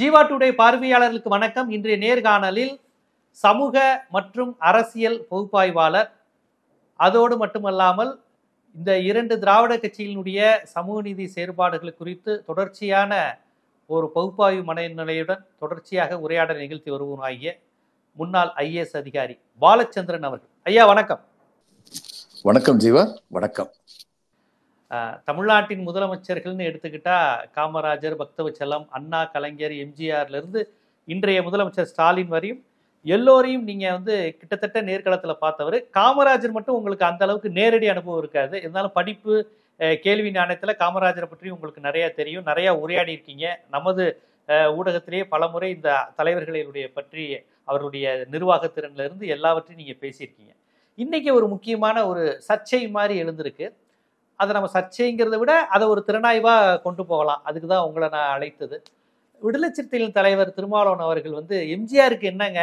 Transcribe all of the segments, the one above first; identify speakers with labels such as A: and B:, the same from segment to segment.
A: Jeeva today பார்வையாளர்களுக்கு வணக்கம். இன்றைய நேர்காணலில் சமூக மற்றும் அரசியல் பகுப்பாய்வாளர், அதோடு மட்டுமல்லாமல் இந்த இரண்டு திராவிட கட்சியினுடைய சமூக நீதி செயற்பாடுகள் குறித்து தொடர்ச்சியான ஒரு பகுப்பாய்வு மனநிலையுடன் தொடர்ச்சியாக உரையாடல் நிகழ்த்தி வருவனாகிய முன்னாள் ஐஏஎஸ் அதிகாரி பாலச்சந்திரன் அவர்கள். ஐயா வணக்கம்.
B: வணக்கம் ஜீவா. வணக்கம்.
A: தமிழ்நாட்டின் முதலமைச்சர்கள்னு எடுத்துக்கிட்டா காமராஜர், பக்தவச்சலம், அண்ணா, கலைஞர், எம்ஜிஆர்ல இருந்து இன்றைய முதலமைச்சர் ஸ்டாலின் வரையும் எல்லோரையும் நீங்க கிட்டத்தட்ட நேர்காணத்துல பார்த்தவர். காமராஜர் மட்டும் உங்களுக்கு அந்த அளவுக்கு நேரடி அனுபவம் இருக்காது. இருந்தாலும் படிப்பு, கேள்வி ஞானத்துல காமராஜரை பற்றி உங்களுக்கு நிறைய தெரியும், நிறைய உரையாடி இருக்கீங்க. நமது ஊடகத்திலேயே பலமுறை இந்த தலைவர்களுடைய பற்றி அவருடைய நிர்வாகத்திறன்ல இருந்து எல்லாவற்றையும் நீங்க பேசியிருக்கீங்க. இன்னைக்கு ஒரு முக்கியமான ஒரு சர்ச்சை மாதிரி எழுந்திருக்கு. அதை நம்ம சர்ச்சைங்கிறத விட அதை ஒரு திறனாய்வா கொண்டு போகலாம். அதுக்கு தான் உங்களை நான் அழைத்தது. விடுதலை சிறுத்தைகளின் தலைவர் திருமாவளவன் அவர்கள் எம்ஜிஆருக்கு என்னங்க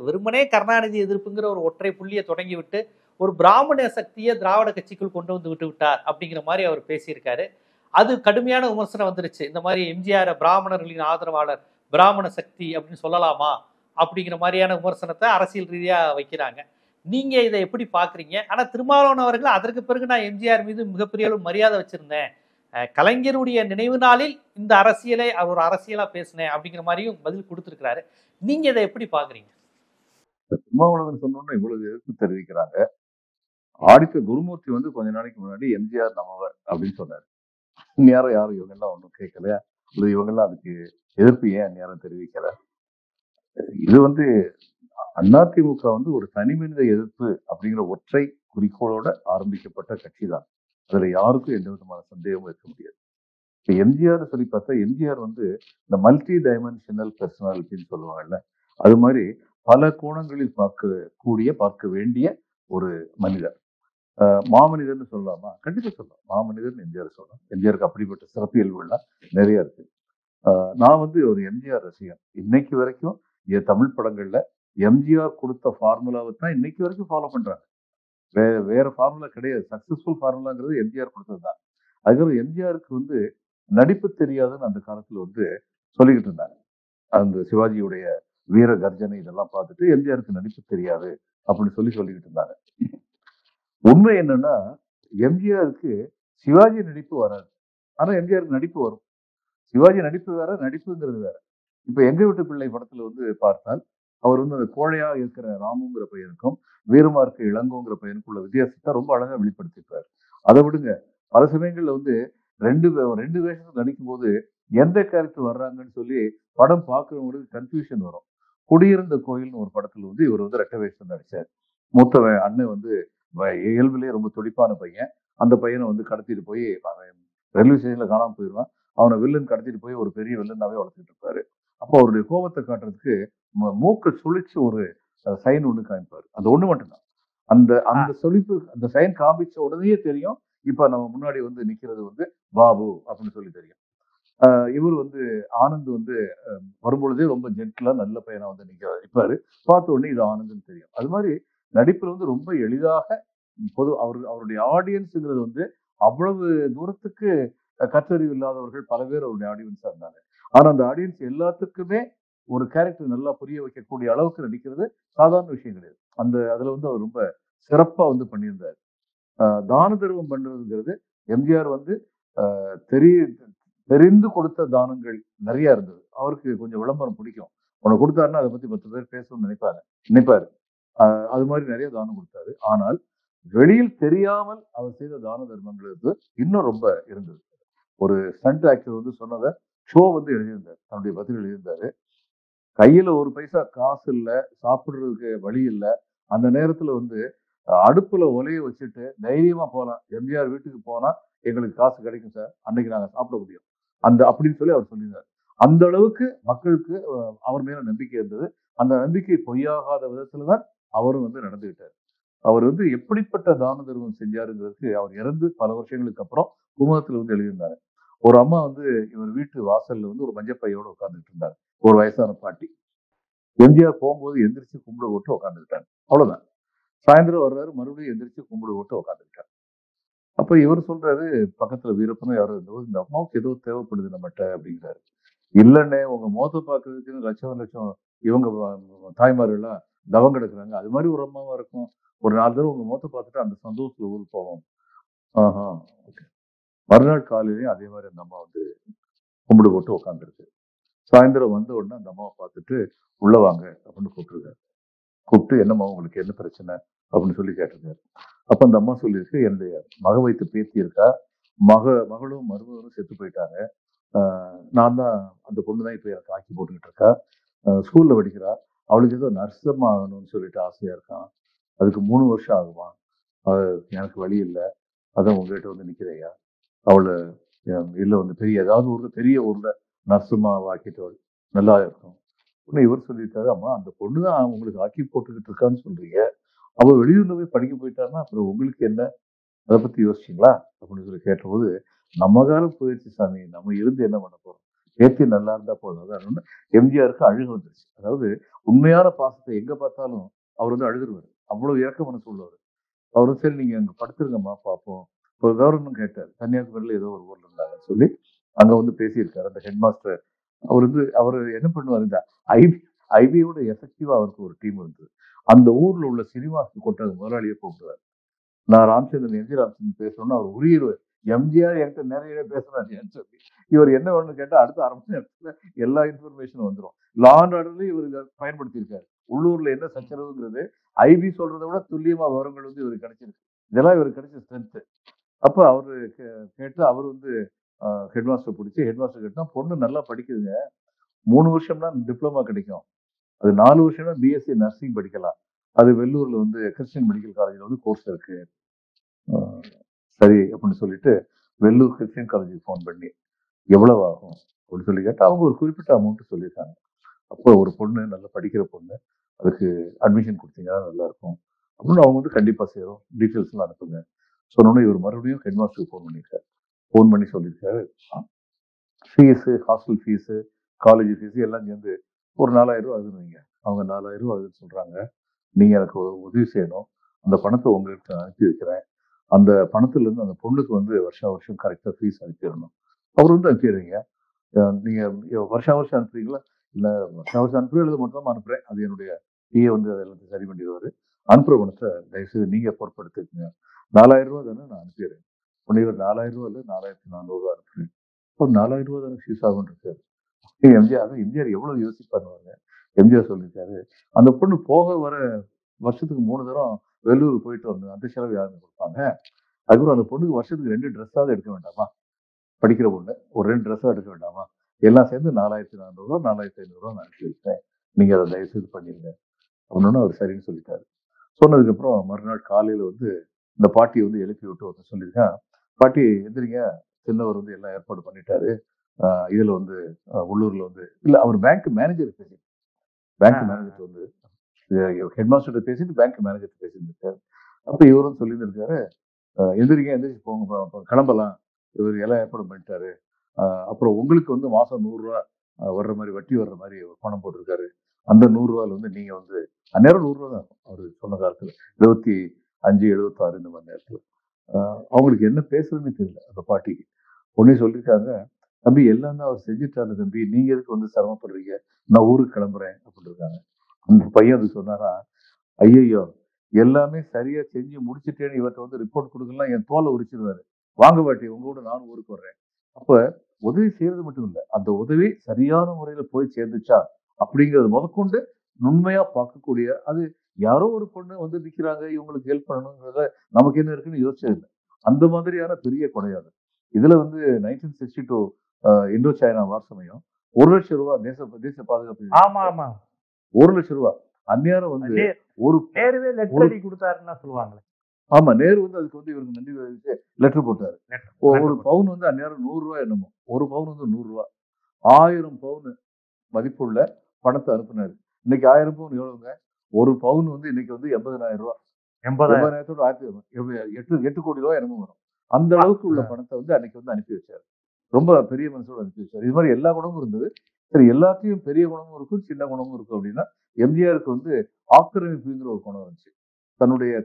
A: வெறுமனே கருணாநிதி எதிர்ப்புங்கிற ஒரு ஒற்றை புள்ளியை தொடங்கி விட்டு ஒரு பிராமண சக்தியை திராவிட கட்சிக்குள் கொண்டு வந்து விட்டு விட்டார் அப்படிங்கிற மாதிரி அவர் பேசியிருக்காரு. அது கடுமையான விமர்சனம் வந்துருச்சு. இந்த மாதிரி எம்ஜிஆர் பிராமணர்களின் ஆதரவாளர், பிராமண சக்தி அப்படின்னு சொல்லலாமா அப்படிங்கிற மாதிரியான விமர்சனத்தை அரசியல் ரீதியா வைக்கிறாங்க. நீங்க இதை எப்படி பாக்குறீங்க? ஆனா திருமாவளவன் அவர்கள் அதற்கு பிறகு நான் எம்ஜிஆர் மீது மிகப்பெரிய அளவு மரியாதை வச்சிருந்தேன், கலைஞருடைய நினைவு நாளில் இந்த அரசியலை அவர் ஒரு அரசியலா பேசினேன் அப்படிங்கிற மாதிரியும் பதில் கொடுத்திருக்கிறாரு. நீங்க இதை எப்படி பாக்குறீங்க?
B: திருமாவளவன் சொன்னோன்னு இவ்வளவு எதிர்ப்பு தெரிவிக்கிறாங்க. ஆடிட்டர் குருமூர்த்தி கொஞ்ச நாளைக்கு முன்னாடி எம்ஜிஆர் நம்மவர் அப்படின்னு சொன்னாரு. யாரும் இவங்கெல்லாம் ஒன்றும் கேட்கல, இவங்கெல்லாம் அதுக்கு எதிர்ப்பு ஏன் யாரும் தெரிவிக்கல. இது அதிமுக ஒரு தனி மனித எதிர்ப்பு அப்படிங்கிற ஒற்றை குறிக்கோளோட ஆரம்பிக்கப்பட்ட கட்சி தான். அதுல யாருக்கும் எந்த விதமான சந்தேகமும் இருக்க முடியாது. இப்ப எம்ஜிஆர் சொல்லி பார்த்தா எம்ஜிஆர் இந்த மல்டி டைமென்ஷனல் பர்சனாலிட்டின்னு சொல்லுவாங்கல்ல, அது மாதிரி பல கோணங்களில் பார்க்க வேண்டிய ஒரு மனிதர். மாமனிதர்னு சொல்லலாமா? கண்டிப்பா சொல்லலாம். மாமனிதர்னு எம்ஜிஆர் சொல்லலாம். எம்ஜிஆருக்கு அப்படிப்பட்ட சிறப்பியல்புகள்லாம் நிறைய இருக்கு. நான் ஒரு எம்ஜிஆர் ரசிகன். இன்னைக்கு வரைக்கும் என் தமிழ் படங்கள்ல எம்ஜிஆர் கொடுத்த ஃபார்முலாவை தான் இன்னைக்கு வரைக்கும் ஃபாலோ பண்றாங்க. வேற ஃபார்முலா கிடையாது. சக்சஸ்ஃபுல் ஃபார்முலாங்கிறது எம்ஜிஆர் கொடுத்தது தான். அதுக்கப்புறம் எம்ஜிஆருக்கு நடிப்பு தெரியாதுன்னு அந்த காலத்துல சொல்லிக்கிட்டு இருந்தாங்க. அந்த சிவாஜியுடைய வீர கர்ஜனை இதெல்லாம் பார்த்துட்டு எம்ஜிஆருக்கு நடிப்பு தெரியாது அப்படின்னு சொல்லிக்கிட்டு இருந்தாங்க. உண்மை என்னன்னா, எம்ஜிஆருக்கு சிவாஜி நடிப்பு வராது, ஆனா எம்ஜிஆருக்கு நடிப்பு வரும். சிவாஜி நடிப்பு வேற, நடிப்புங்கிறது வேற. இப்ப எங்க வீட்டு பிள்ளை படத்துல பார்த்தால் அவர் அந்த கோழையா இருக்கிற ராமுங்கிற பையனுக்கும் வீரமார்க்கு இளங்கோங்கிற பையனுக்குள்ள வித்தியாசத்தை ரொம்ப அழகா வெளிப்படுத்திருப்பாரு. அதை விடுங்க, பல சமயங்கள்ல ரெண்டு வேஷம் நடிக்கும் போது எந்த கேரக்டர் வர்றாங்கன்னு சொல்லி படம் பார்க்கிறவங்களுக்கு கன்ஃபியூஷன் வரும். குடியிருந்த கோயில்னு ஒரு படத்துல இவர் ரெட்ட வேஷம் நடிச்சார். மூத்த அண்ணன் இயல்பிலேயே ரொம்ப துடிப்பான பையன். அந்த பையனை கடத்திட்டு போய் ரயில்வே ஸ்டேஷன்ல காணாம போயிடுவான். அவனை வில்லன் கடத்திட்டு போய் ஒரு பெரிய வில்லனாவே வளர்த்துட்டு இருப்பாரு. அப்போ அவருடைய கோபத்தை காட்டுறதுக்கு மூக்க சுழிச்சு ஒரு சைன் ஒண்ணு காமிப்பாரு. அது ஒண்ணு மட்டும்தான். அந்த சொலிப்பு, அந்த சைன் காமிச்ச உடனே தெரியும் இப்ப நம்ம முன்னாடி நிக்கிறது பாபு அப்படின்னு சொல்லி தெரியும். இவர் ஆனந்த் வரும்பொழுதே ரொம்ப ஜென்டிலா நல்ல பையனா நிற்பாரு. பார்த்த உடனே இது ஆனந்த்னு தெரியும். அது மாதிரி நடிப்புல ரொம்ப எளிதாக அவருடைய ஆடியன்ஸுங்கிறது அவ்வளவு தூரத்துக்கு கற்றறிவு இல்லாதவர்கள் பல பேர் அவருடைய ஆடியன்ஸா இருந்தாங்க. ஆனா அந்த ஆடியன்ஸ் எல்லாத்துக்குமே ஒரு கேரக்டர் நல்லா புரிய வைக்கக்கூடிய அளவுக்கு நடிக்கிறது சாதாரண விஷயம் கிடையாது. அதுல அவர் ரொம்ப சிறப்பா பண்ணியிருந்தாரு. தான தர்மம் பண்றதுங்கிறது எம்ஜிஆர் தெரிந்து கொடுத்த தானங்கள் நிறைய இருந்தது. அவருக்கு கொஞ்சம் விளம்பரம் பிடிக்கும். உனக்கு கொடுத்தாருன்னா அதை பத்தி 10 பேர் பேசணும்னு நினைப்பாரு. அது மாதிரி நிறைய தானம் கொடுத்தாரு. ஆனால் வெளியில் தெரியாமல் அவர் செய்த தான தர்மங்கள் இன்னும் ரொம்ப இருந்தது. ஒரு ஸ்டண்ட் ஆக்டர் சொன்னதை ஷோ எழுதியிருந்தார், தன்னுடைய பதில் எழுதியிருந்தாரு. கையில ஒரு பைசா காசு இல்லை, சாப்பிடுறதுக்கு வழி இல்லை. அந்த நேரத்துல அடுப்புல ஒலைய வச்சுட்டு தைரியமா போலாம், எம்ஜிஆர் வீட்டுக்கு போனா எங்களுக்கு காசு கிடைக்கும் சார், அன்னைக்கு நாங்க சாப்பிட முடியும் அப்படின்னு சொல்லி அவர் சொல்லியிருந்தார். அந்த அளவுக்கு மக்களுக்கு அவர் மேல நம்பிக்கை இருந்தது. அந்த நம்பிக்கை பொய்யாகாத விதத்துலதான் அவரும் நடந்துகிட்டார். அவர் எப்படிப்பட்ட தான தர்மம் செஞ்சாருங்கிறதுக்கு அவர் இறந்து பல வருஷங்களுக்கு அப்புறம் குமுதத்துல எழுதியிருந்தாரு. ஒரு அம்மா இவர் வீட்டு வாசல்ல ஒரு மஞ்சப்பையோட உட்கார்ந்துட்டு இருந்தாங்க. ஒரு வயசான பாட்டி. எம்ஜிஆர் போகும்போது எந்திரிச்சு கும்பிட போட்டு உட்காந்துக்கிட்டாங்க. அவ்வளவுதான். சாயந்தரம் வர்றாரு, மறுபடியும் எந்திரிச்சு கும்பிட போட்டு உட்காந்துக்கிட்டாங்க. அப்ப இவர் சொல்றாரு, பக்கத்துல வீரப்பனும் யாரும் இருந்தபோது, இந்த அம்மாவுக்கு ஏதோ தேவைப்படுது நம்மகிட்ட அப்படிங்கிறாரு. இல்லைன்னே உங்க முகத்தை பார்க்கறதுக்குன்னு லட்சம் லட்சம் இவங்க தாய்மார்கள்லாம் தவம் கிடக்குறாங்க. அது மாதிரி ஒரு அம்மாவா இருக்கும். ஒரு 4 தடவை உங்க முகத்தை பார்த்துட்டு அந்த சந்தோஷத்துல ஊருக்கு போவோம். ஆஹா, ஓகே. மறுநாள் காலையிலயும் அதே மாதிரி அந்த அம்மா வந்து கும்பிடு போட்டு உட்காந்துருக்கு. சாயந்தரம் வந்த உடனே அந்த அம்மாவை பார்த்துட்டு உள்ள வாங்க அப்படின்னு கூப்பிட்டுருக்காரு. கூப்பிட்டு என்னம்மா உங்களுக்கு என்ன பிரச்சனை அப்படின்னு சொல்லி கேட்டிருக்காரு. அப்ப அந்த அம்மா சொல்லியிருக்கு, என்னுடைய மக வைத்து பேத்தி இருக்கா, மகளும் மருமகனும் செத்து போயிட்டாங்க. நான் தான் அந்த பொண்ணு தான் இப்போ எனக்கு ஆக்கி போட்டுக்கிட்டு இருக்கா. ஸ்கூல்ல படிக்கிறா. அவளுக்கு ஏதோ நர்ஸம்மா ஆகணும்னு சொல்லிட்டு ஆசையா இருக்கான். அதுக்கு 3 வருஷம் ஆகுமா. அது எனக்கு வழி இல்லை. அதான் உங்ககிட்ட வந்து நிக்கிறேயா. அவள இல்ல வந்து பெரிய ஏதாவது ஊர்ல பெரிய ஊர்ல நர்ஸுமா ஆக்கிட்டு நல்லா இருக்கும். உடனே இவர் சொல்லியிருக்காரு, அம்மா அந்த பொண்ணு தான் உங்களுக்கு ஆக்கி போட்டுக்கிட்டு இருக்கான்னு சொல்றீங்க. அவ வெளியூர்ல போய் படிக்க போயிட்டாருன்னா அப்புறம் உங்களுக்கு என்ன? அதை பத்தி யோசிச்சீங்களா அப்படின்னு சொல்லி கேட்டபோது, நம்ம காலம் போயிடுச்சு சாமி, நம்ம இருந்து என்ன பண்ண போறோம், பேத்தி நல்லா இருந்தா போதும். அதான் எம்ஜிஆருக்கு அழுக வந்துருச்சு. அதாவது உண்மையான பாசத்தை எங்க பார்த்தாலும் அவர் வந்து அழுதுருவாரு. அவ்வளவு இறக்க மனசு உள்ளவர். அவரு சரி நீங்க அங்க படுத்துருங்கம்மா பார்ப்போம். ஒரு கவர்மெண்ட் கேட்டார், கன்னியாகுமரியில ஏதோ ஒரு ஊர்ல இருந்தாங்கன்னு சொல்லி அங்க வந்து பேசியிருக்காரு அந்த ஹெட் மாஸ்டர். அவர் என்ன பண்ணுவாரு, இந்த ஐபி ஐபியோட எஃபெக்டிவா அவருக்கு ஒரு டீம் இருந்தது. அந்த ஊர்ல உள்ள சினிமாக்கு கொண்ட முதலாளியை கூப்பிடுவார். நான் ராமச்சந்திரன் எம்ஜி ராமச்சந்திரன் பேசணும்னு அவர் உருகிடுவார். எம்ஜிஆர் என்கிட்ட நிறைய பேசுறாருன்னு சொல்லி. இவர் என்ன வேணும்னு கேட்டா அடுத்த 1/2 மணி நேரத்துல எல்லா இன்ஃபர்மேஷனும் வந்துரும். லா அண்ட் ஆர்டர்லயும் இவர் இதை பயன்படுத்தியிருக்காரு. உள்ளூர்ல என்ன சச்சரவுங்கிறது ஐபி சொல்றதை விட துல்லியமா விவரங்கள் வந்து இவருக்கு கிடைச்சிருக்கு. இதெல்லாம் இவருக்கு கிடைச்ச ஸ்ட்ரென்த். அப்ப அவரு கேட்டு அவர் வந்து ஹெட் மாஸ்டர் பிடிச்சி ஹெட் மாஸ்டர் கேட்டா பொண்ணு நல்லா படிக்குதுங்க. 3 வருஷம்னா டிப்ளமா கிடைக்கும். அது 4 வருஷம்னா பிஎஸ்சி நர்சிங் படிக்கலாம். அது வெள்ளூர்ல வந்து கிறிஸ்டியன் மெடிக்கல் காலேஜ்ல வந்து கோர்ஸ் இருக்கு. அஹ் சரி அப்படின்னு சொல்லிட்டு வெள்ளூர் கிறிஸ்டியன் காலேஜுக்கு ஃபோன் பண்ணி எவ்வளவு ஆகும் அப்படின்னு சொல்லி கேட்டா அவங்க ஒரு குறிப்பிட்ட அமௌண்ட் சொல்லியிருக்காங்க. அப்போ ஒரு பொண்ணு நல்லா படிக்கிற பொண்ணு, அதுக்கு அட்மிஷன் கொடுத்தீங்கன்னா நல்லா இருக்கும் அப்படின்னு அவங்க வந்து கண்டிப்பா சேரும், டீட்டெயில்ஸ் எல்லாம் அனுப்புங்க சொன்னோன்னே இவர் மறுபடியும் ஹெட் மாஸ்டருக்கு ஃபோன் பண்ணியிருக்காரு. ஃபோன் பண்ணி சொல்லியிருக்காரு, fees hostel fees college fees எல்லாம் சேர்ந்து ஒரு 4000 ரூபா ஆகுதுன்னு வைங்க. அவங்க 4000 ரூபா ஆகுதுன்னு சொல்றாங்க. நீங்க எனக்கு ஒரு உதவி செய்யணும். அந்த பணத்தை உங்களுக்கு நான் அனுப்பி வைக்கிறேன். அந்த பணத்துல இருந்து அந்த பொண்ணுக்கு வந்து வருஷா வருஷம் கரெக்டா ஃபீஸ் அனுப்பிடணும். அவர் வந்து அனுப்பிடுறீங்க. நீங்க வருஷா வருஷம் அனுப்புறீங்களா? இல்ல வருஷா வருஷம் அனுப்புறேன், எழுத மட்டும் தான் அனுப்புறேன். அது என்னுடைய பிஏ வந்து அதை எல்லாத்தையும் சரி பண்ணிடுவாரு. அனுப்புற பணத்தை தயவுசெய்து நீங்க பொறுப்பெடுத்துக்கங்க. 4000 ரூபா தானே நான் அனுப்பிடுறேன். உடனே இவர் 4000 ரூபா இல்ல 4400 ரூபா அனுப்புறேன். ஒரு 4000 ரூபா தானே ஃபீஸ் ஆகும் இருக்காரு. எம்ஜிஆர் எவ்வளவு யோசிப்பாருங்க. எம்ஜிஆர் சொல்லியிருக்காரு, அந்த பொண்ணு போக வர வருஷத்துக்கு 3 தரம் வெள்ளூர் போயிட்டு வரணும். அந்த செலவு யாருங்க கொடுப்பாங்க? அதுக்கப்புறம் அந்த பொண்ணுக்கு வருஷத்துக்கு 2 ட்ரெஸ்ஸாவது எடுக்க வேண்டாமா? படிக்கிற பொண்ணு ஒரு 2 ட்ரெஸ்ஸா எடுக்க வேண்டாமா? எல்லாம் சேர்ந்து 4400 ரூபா 4500 ரூபா நான் அனுப்பி வைக்கிறேன். நீங்க அதை தயவு செய்து பண்ணிருங்க அப்படின்னு அவர் சரின்னு சொல்லிட்டாரு. சொன்னதுக்கு அப்புறம் மறுநாள் காலையில வந்து இந்த பாட்டியை வந்து எழுப்பி விட்டு ஒருத்தர் சொல்லியிருக்கான், பாட்டி எந்திரிங்க, சின்னவர் வந்து எல்லாம் ஏற்பாடு பண்ணிட்டாரு. இதுல வந்து உள்ளூர்ல வந்து இல்ல அவர் பேங்க் மேனேஜர் பேசி பேங்க் மேனேஜர் வந்து ஹெட் மாஸ்டர் பேசிட்டு பேங்க் மேனேஜர் பேசியிருந்திருக்காரு. அப்ப இவரும் சொல்லியிருந்திருக்காரு, எந்திரிங்க எந்திரிச்சு போங்க கிளம்பலாம். இவர் எல்லாம் ஏற்பாடு பண்ணிட்டாரு. அப்புறம் உங்களுக்கு வந்து மாசம் 100 ரூபா வர்ற மாதிரி வட்டி வர்ற மாதிரி ஒரு பணம் போட்டிருக்காரு. அந்த 100 ரூபாயில வந்து நீங்க வந்து அந்நேரம் 100 ரூபா தான் இருக்கும் அவரு சொன்ன காலத்துல 75 76 இந்த மாதிரி நேரத்துல. அவங்களுக்கு என்ன பேசுறதுன்னு தெரியல அந்த பாட்டிக்கு. உடனே சொல்லியிருக்காங்க, தம்பி எல்லாம் தான் அவர் செஞ்சுட்டாரு தம்பி, நீங்க எதுக்கு வந்து சிரமப்படுறீங்க, நான் ஊருக்கு கிளம்புறேன் அப்படின்னு இருக்காங்க. அந்த பையன் அது சொன்னாரா, ஐயையோ எல்லாமே சரியா செஞ்சு முடிச்சுட்டேன்னு இவர்கிட்ட வந்து ரிப்போர்ட் கொடுக்கலாம் என் தோலை உரிச்சிருவாரு. வாங்க பாட்டி உங்க கூட நானும் ஊருக்கு வர்றேன். அப்ப உதவி செய்யறது மட்டும் இல்ல, அந்த உதவி சரியான முறையில போய் சேர்ந்துச்சா அப்படிங்கறது முதற்கொண்டு நுண்மையா பார்க்கக்கூடிய, அது யாரோ ஒரு பொண்ணு வந்து நிக்கிறாங்க இவங்களுக்கு ஹெல்ப் பண்ணணுங்கிறத நமக்கு என்ன இருக்குன்னு யோசிச்சது இல்லை. அந்த மாதிரியான பெரிய கொடையாது. இதுல வந்து 1962 இந்தோ சைனா வார் சமயம் 1,00,000 ரூபாய் தேச பாதுகாப்பு
C: ஆமா ஆமா
B: 1,00,000 ரூபாய் அந்நேரம் வந்து ஒரு
C: நேருவே லெட்டர் எழுதி கொடுத்தாருன்னா சொல்லுவாங்களே.
B: ஆமா நேரு வந்து அதுக்கு வந்து இவருக்கு நன்றி தெரிவிச்சு லெட்டர் போட்டாரு. ஒரு பவுன் வந்து அந்நேரம் 100 ரூபாய் என்னமோ, ஒரு பவுன் வந்து 100 ரூபாய். 1000 பவுன் மதிப்புள்ள பணத்தை அனுப்புனாரு. இன்னைக்கு 1000 பவுன் எவ்வளவுங்க? ஒரு பவுன் வந்து இன்னைக்கு வந்து 80,000 ரூபாய். 80,000 8 கோடி ரூபாய் என்னமோ வரும். அந்த அளவுக்கு உள்ள பணத்தை வந்து அன்னைக்கு வந்து அனுப்பி வச்சாரு. ரொம்ப பெரிய மனசோட அனுப்பி வச்சாரு. இது மாதிரி எல்லா குணமும் இருந்தது. சரி எல்லாத்தையும் பெரிய குணமும் இருக்கும், சின்ன குணமும் இருக்கும் அப்படின்னா எம்ஜிஆருக்கு வந்து ஆக்கிரமிப்புங்கிற ஒரு குணம் இருந்துச்சு.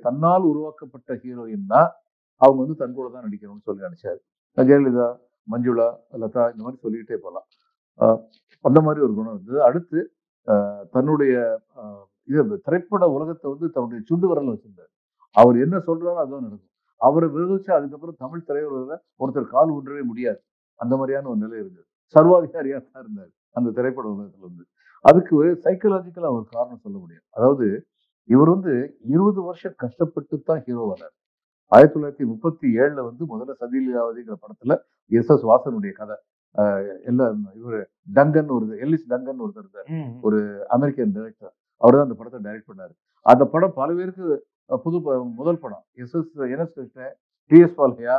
B: தன்னால் உருவாக்கப்பட்ட ஹீரோயின்னா அவங்க வந்து தன் கூட தான் நடிக்கணும்னு சொல்லி நினைச்சாரு. ஜெயலலிதா, மஞ்சுளா, லதா இந்த மாதிரி சொல்லிக்கிட்டே போகலாம். ஆஹ் அந்த மாதிரி ஒரு குணம் இருந்தது. அடுத்து தன்னுடைய இது திரைப்பட உலகத்தை வந்து தன்னுடைய சுண்டு விரல்ல வச்சிருந்தார். அவர் என்ன சொல்றாரோ அதுதான் நடக்கும். அவரை விரோதிச்சு அதுக்கப்புறம் தமிழ் திரையுலகில் ஒருத்தர் கால் ஊன்றவே முடியாது. அந்த மாதிரியான ஒரு நிலை இருந்தது. சர்வாதிகாரியா தான் இருந்தார் அந்த திரைப்பட உலகத்துல வந்து. அதுக்கு சைக்கலாஜிக்கலா ஒரு காரணம் சொல்ல முடியும். அதாவது இவர் வந்து 20 வருஷம் கஷ்டப்பட்டு தான் ஹீரோவானார். 1937ல வந்து முதல்ல சதிலீலாவதிங்கிற படத்துல எஸ்.எஸ். வாசனுடைய கதை. எல்லாம் இவரு டங்கன் எல்லிஸ் டங்கன் ஒருத்தர் இருந்தார். ஒரு அமெரிக்கன் டைரக்டர். அவர் தான் அந்த படத்தை டைரக்ட் பண்ணாரு. அந்த படம் பல பேருக்கு முதல் படம். என்.எஸ். கிருஷ்ணன், டி.எஸ். பாலையா,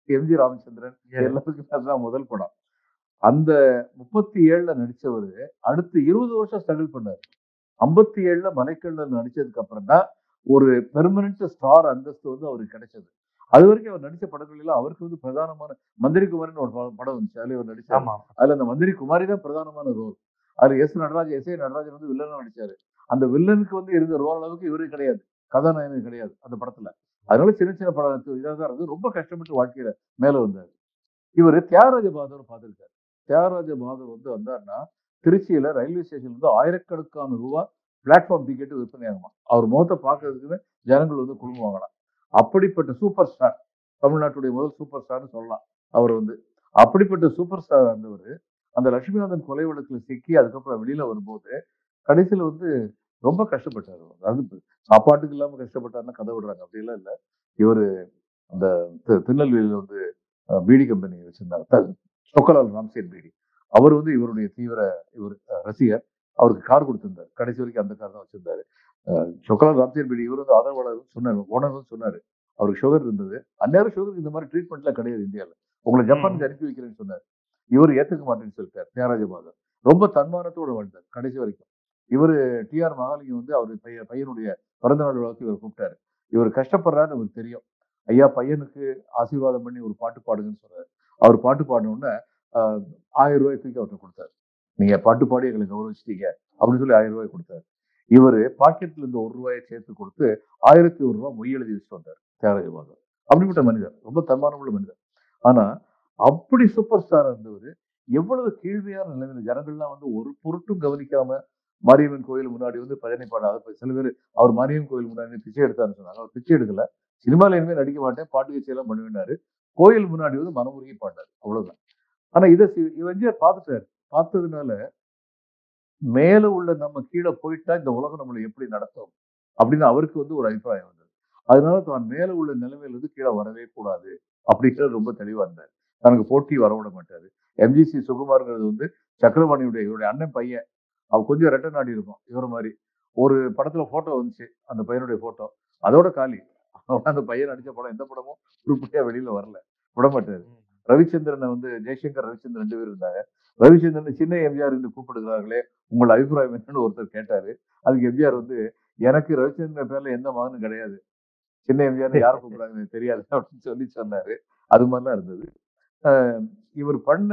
B: எம்.ஜி. ராமச்சந்திரன் எல்லாருக்குமே அதுதான் முதல் படம். அந்த 37ல நடிச்சவரு அடுத்து 20 வருஷம் ஸ்ட்ரகிள் பண்ணாரு. 57ல மலைக்கல்லன் நடிச்சதுக்கு அப்புறம் தான் ஒரு பெர்மனன்ட் ஸ்டார் அந்தஸ்து வந்து அவருக்கு கிடைச்சது. அது வரைக்கும் அவர் நடிச்ச படங்கள் எல்லாம் அவருக்கு வந்து பிரதானமான மந்திரி குமாரின்னு ஒரு படம் வந்துச்சு. அதுல இவர் நடிச்சாரு. அதுல அந்த மந்திரி குமாரி தான் பிரதானமான ரோல். அதுல எஸ்.ஏ. நடராஜன் வந்து வில்லனா நடிச்சாரு. அந்த வில்லனுக்கு வந்து இருந்த ரோல் அளவுக்கு இவரு கிடையாது. கதாநாயகன் கிடையாது அந்த படத்துல. அதனால சின்ன சின்ன படம் இதாக இருந்து ரொம்ப கஷ்டப்பட்டு வாழ்க்கையில மேல வந்தாரு. இவர் தியாகராஜ பகதூர் பார்த்திருக்காரு. தியாகராஜ பகதூர் வந்து வந்தாருன்னா திருச்சியில ரயில்வே ஸ்டேஷன்ல இருந்து ஆயிரக்கணக்கான ரூபாய் பிளாட்ஃபார்ம் டிக்கெட் விற்பனை ஆகுமா. அவர் முகத்தை பார்க்கறதுக்கு ஜனங்கள் வந்து குழுங்குவாங்களாம். அப்படிப்பட்ட சூப்பர் ஸ்டார், தமிழ்நாட்டுடைய முதல் சூப்பர் ஸ்டார்னு சொல்லலாம் அவர் வந்து. அப்படிப்பட்ட சூப்பர் ஸ்டார் இருந்தவர் அந்த லட்சுமிகாந்தன் கொலை வழக்குல சிக்கி அதுக்கப்புறம் வெளியில வரும்போது கடைசியில வந்து ரொம்ப கஷ்டப்பட்டாரு. அதாவது சாப்பாட்டுக்கு இல்லாம கஷ்டப்பட்டாருன்னா கதை விடுறாங்க, அப்படியெல்லாம் இல்லை. இவர் அந்த திருநெல்வேலியில வந்து பீடி கம்பெனி வச்சிருந்தார், சொக்கலால் ராம்சேன் பீடி. அவர் வந்து இவருடைய தீவிர இவர் ரசிகர். அவருக்கு கார் கொடுத்திருந்தார். கடைசி வரைக்கும் அந்த கார் தான் வச்சிருந்தாரு. சொக்கலால் ராம்சேன் பீடி இவர் வந்து ஆதரவாளர் சொன்னார், ஓனர் சொன்னாரு அவருக்கு சுகர் இருந்தது. அந்நேரம் சுகருக்கு இந்த மாதிரி ட்ரீட்மெண்ட்லாம் கிடையாது இந்தியாவில். உங்களை ஜப்பானுக்கு அனுப்பி வைக்கிறேன்னு சொன்னார். இவர் ஏத்துக்க மாட்டேன்னு சொல்லிட்டார். தியாகராஜ பகதூர் ரொம்ப தன்மானத்தோடு வாழ்ந்தார் கடைசி வரைக்கும். இவர் டி.ஆர். மகாலிங்கம் வந்து அவருடைய பையனுடைய பிறந்த நாள் விழாவுக்கு இவர் கூப்பிட்டாரு. இவர் கஷ்டப்படுறாருன்னு அவருக்கு தெரியும். ஐயா பையனுக்கு ஆசீர்வாதம் பண்ணி ஒரு பாட்டு பாடுங்கன்னு சொன்னார். அவர் பாட்டு பாடினோடனே 1000 ரூபாய் தூக்கி அவர்கிட்ட கொடுத்தாரு. நீங்க பாட்டு பாடி எங்களை கௌரவிச்சிட்டீங்க அப்படின்னு சொல்லி 1000 ரூபாய் கொடுத்தாரு. இவர் பாக்கெட்ல இருந்து 1 ரூபாயை சேர்த்து கொடுத்து 1001 ரூபாய் மொய் எழுதி வச்சுட்டு வந்தார் தியாகராஜ பகதூர். அப்படிப்பட்ட மனிதர், ரொம்ப தன்மானமுள்ள மனிதர். ஆனா அப்படி சூப்பர் ஸ்டாரா இருந்தவர் எவ்வளவு கீழ்மையான நிலைமையில ஜனங்கள்லாம் வந்து ஒரு பொருட்டும் கவனிக்காம மாரியம்மன் கோயில் முன்னாடி வந்து பஜனை பாடாத சில பேர் அவர் மாரியம்மன் கோயில் முன்னாடி பிச்சை எடுத்தாருன்னு சொன்னாங்க. அவர் பிச்சை எடுக்கல. சினிமால இனிமே நடிக்க மாட்டேன், பாட்டு கட்சி எல்லாம் பண்ணுவேன்னாரு. கோயில் முன்னாடி வந்து மனமுருகி பாட்டாரு, அவ்வளவுதான். ஆனா இதை எம்ஜிஆர் பார்த்துட்டாரு. பார்த்ததுனால மேல உள்ள நம்ம கீழே போயிட்டா இந்த உலகம் நம்மளை எப்படி நடத்தும் அப்படின்னு அவருக்கு வந்து ஒரு அபிப்பிராயம் வந்தது. அதனால தான் மேல உள்ள நிலைமையில இருந்து கீழே வரவே கூடாது அப்படிங்கிறது ரொம்ப தெளிவா இருந்தார். தனக்கு போட்டி வரவிட மாட்டாரு. எம்ஜிசி சுகுமார்ங்கிறது வந்து சக்கரபாணியுடைய இவருடைய அண்ணன் பையன். அவர் கொஞ்சம் ரெட்டை நாடி இருக்கும் இவர மாதிரி. ஒரு படத்துல போட்டோ வந்துச்சு, அந்த பையனுடைய போட்டோ. அதோட காலி. அந்த பையன் நடிச்ச படம் எந்த படமும் உருப்படியா வெளியில வரல, விட மாட்டாரு. ரவிச்சந்திரனை வந்து ஜெய்சங்கர் ரவிச்சந்திரன் 2 பேர் இருந்தாங்க. ரவிச்சந்திரன் சின்ன எம்ஜிஆர் என்று கூப்பிடுகிறார்களே, உங்கள் அபிப்பிராயம் என்னன்னு ஒருத்தர் கேட்டாரு. அதுக்கு எம்ஜிஆர் வந்து எனக்கு ரவிச்சந்திரன் பேர்ல எந்த மகனும் கிடையாது, சின்ன எம்ஜிஆர் யாரை கூப்பிடுறாங்க தெரியாது அப்படின்னு சொல்லி சொன்னாரு. அது மாதிரிலாம் இருந்தது. இவர் பண்ண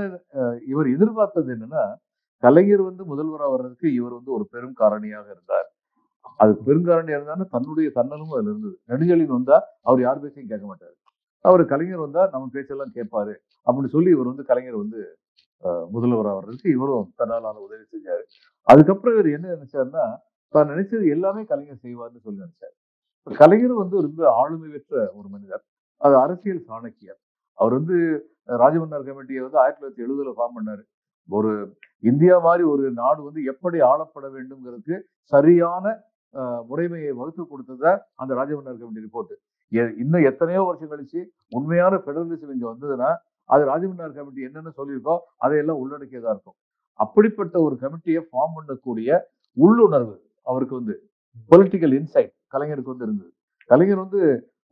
B: இவர் எதிர்பார்த்தது என்னன்னா, கலைஞர் வந்து முதல்வரா வர்றதுக்கு இவர் வந்து ஒரு பெரும் காரணியாக இருந்தார். அதுக்கு பெருங்காரணியா இருந்தாலும் தன்னுடைய தன்னலும் அதுல இருந்தது. நெடுஞ்செழியன் வந்தா அவர் யார் பேச்சையும் கேட்க மாட்டாரு. அவர் கலைஞர் வந்தா நம்ம பேச்செல்லாம் கேட்பாரு அப்படின்னு சொல்லி இவர் வந்து கலைஞர் வந்து முதல்வராக வர்றதுக்கு இவரும் தன்னாலான உதவி செஞ்சாரு. அதுக்கப்புறம் இவர் என்ன நினைச்சாருன்னா, தான் நினைச்சது எல்லாமே கலைஞர் செய்வார்னு சொல்லி நினைச்சாரு. கலைஞர் வந்து ரொம்ப ஆளுமை பெற்ற ஒரு மனிதர். அது அரசியல் சாணக்கியர். அவர் வந்து ராஜமன்னார் கமிட்டியை வந்து 1970ல ஃபார்ம் பண்ணாரு. ஒரு இந்தியா மாதிரி ஒரு நாடு வந்து எப்படி ஆளப்பட வேண்டும்ங்கிறதுக்கு சரியான முறைமையை வகுத்து கொடுத்ததா அந்த ராஜமன்னார் கமிட்டி ரிப்போர்ட். இன்னும் எத்தனையோ வருஷம் கழிச்சு உண்மையான பெடரலிசம் இங்க வந்ததுன்னா அது ராஜமன்னார் கமிட்டி என்னென்ன சொல்லியிருக்கோ அதையெல்லாம் உள்ளடக்கியதா இருக்கும். அப்படிப்பட்ட ஒரு கமிட்டியை ஃபார்ம் பண்ணக்கூடிய உள்ளுணர்வு அவருக்கு வந்து பொலிட்டிக்கல் இன்சைட் கலைஞருக்கு வந்து இருந்தது. கலைஞர் வந்து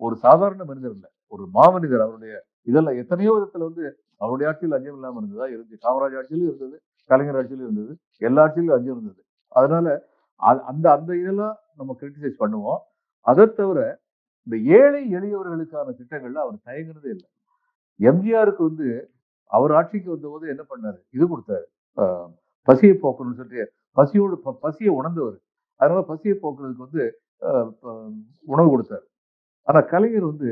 B: ஒரு சாதாரண மனிதர் இல்லை, ஒரு மாமனிதர். அவருடைய இதெல்லாம் எத்தனையோ விதத்துல வந்து அவருடைய ஆட்சியில் லஞ்சம் இல்லாம இருந்ததா இருந்துச்சு. காமராஜ் ஆட்சியிலும் இருந்தது, கலைஞர் ஆட்சியிலும் இருந்தது, எல்லா ஆட்சியிலும் லஞ்சம் இருந்தது. அதனால அந்த அந்த இதெல்லாம் நம்ம கிரிட்டிசைஸ் பண்ணுவோம். அதை தவிர இந்த ஏழை எளியவர்களுக்கான திட்டங்கள்ல அவர் தயங்குனதே இல்லை. எம்ஜிஆருக்கு வந்து அவர் ஆட்சிக்கு வந்த போது என்ன பண்ணாரு, இது கொடுத்தாரு, பசியை போக்கணும்னு சொல்லிட்டு. பசியை உணர்ந்தவர். அதனால பசியை போக்குறதுக்கு வந்து உணவு கொடுத்தாரு. ஆனா கலைஞர் வந்து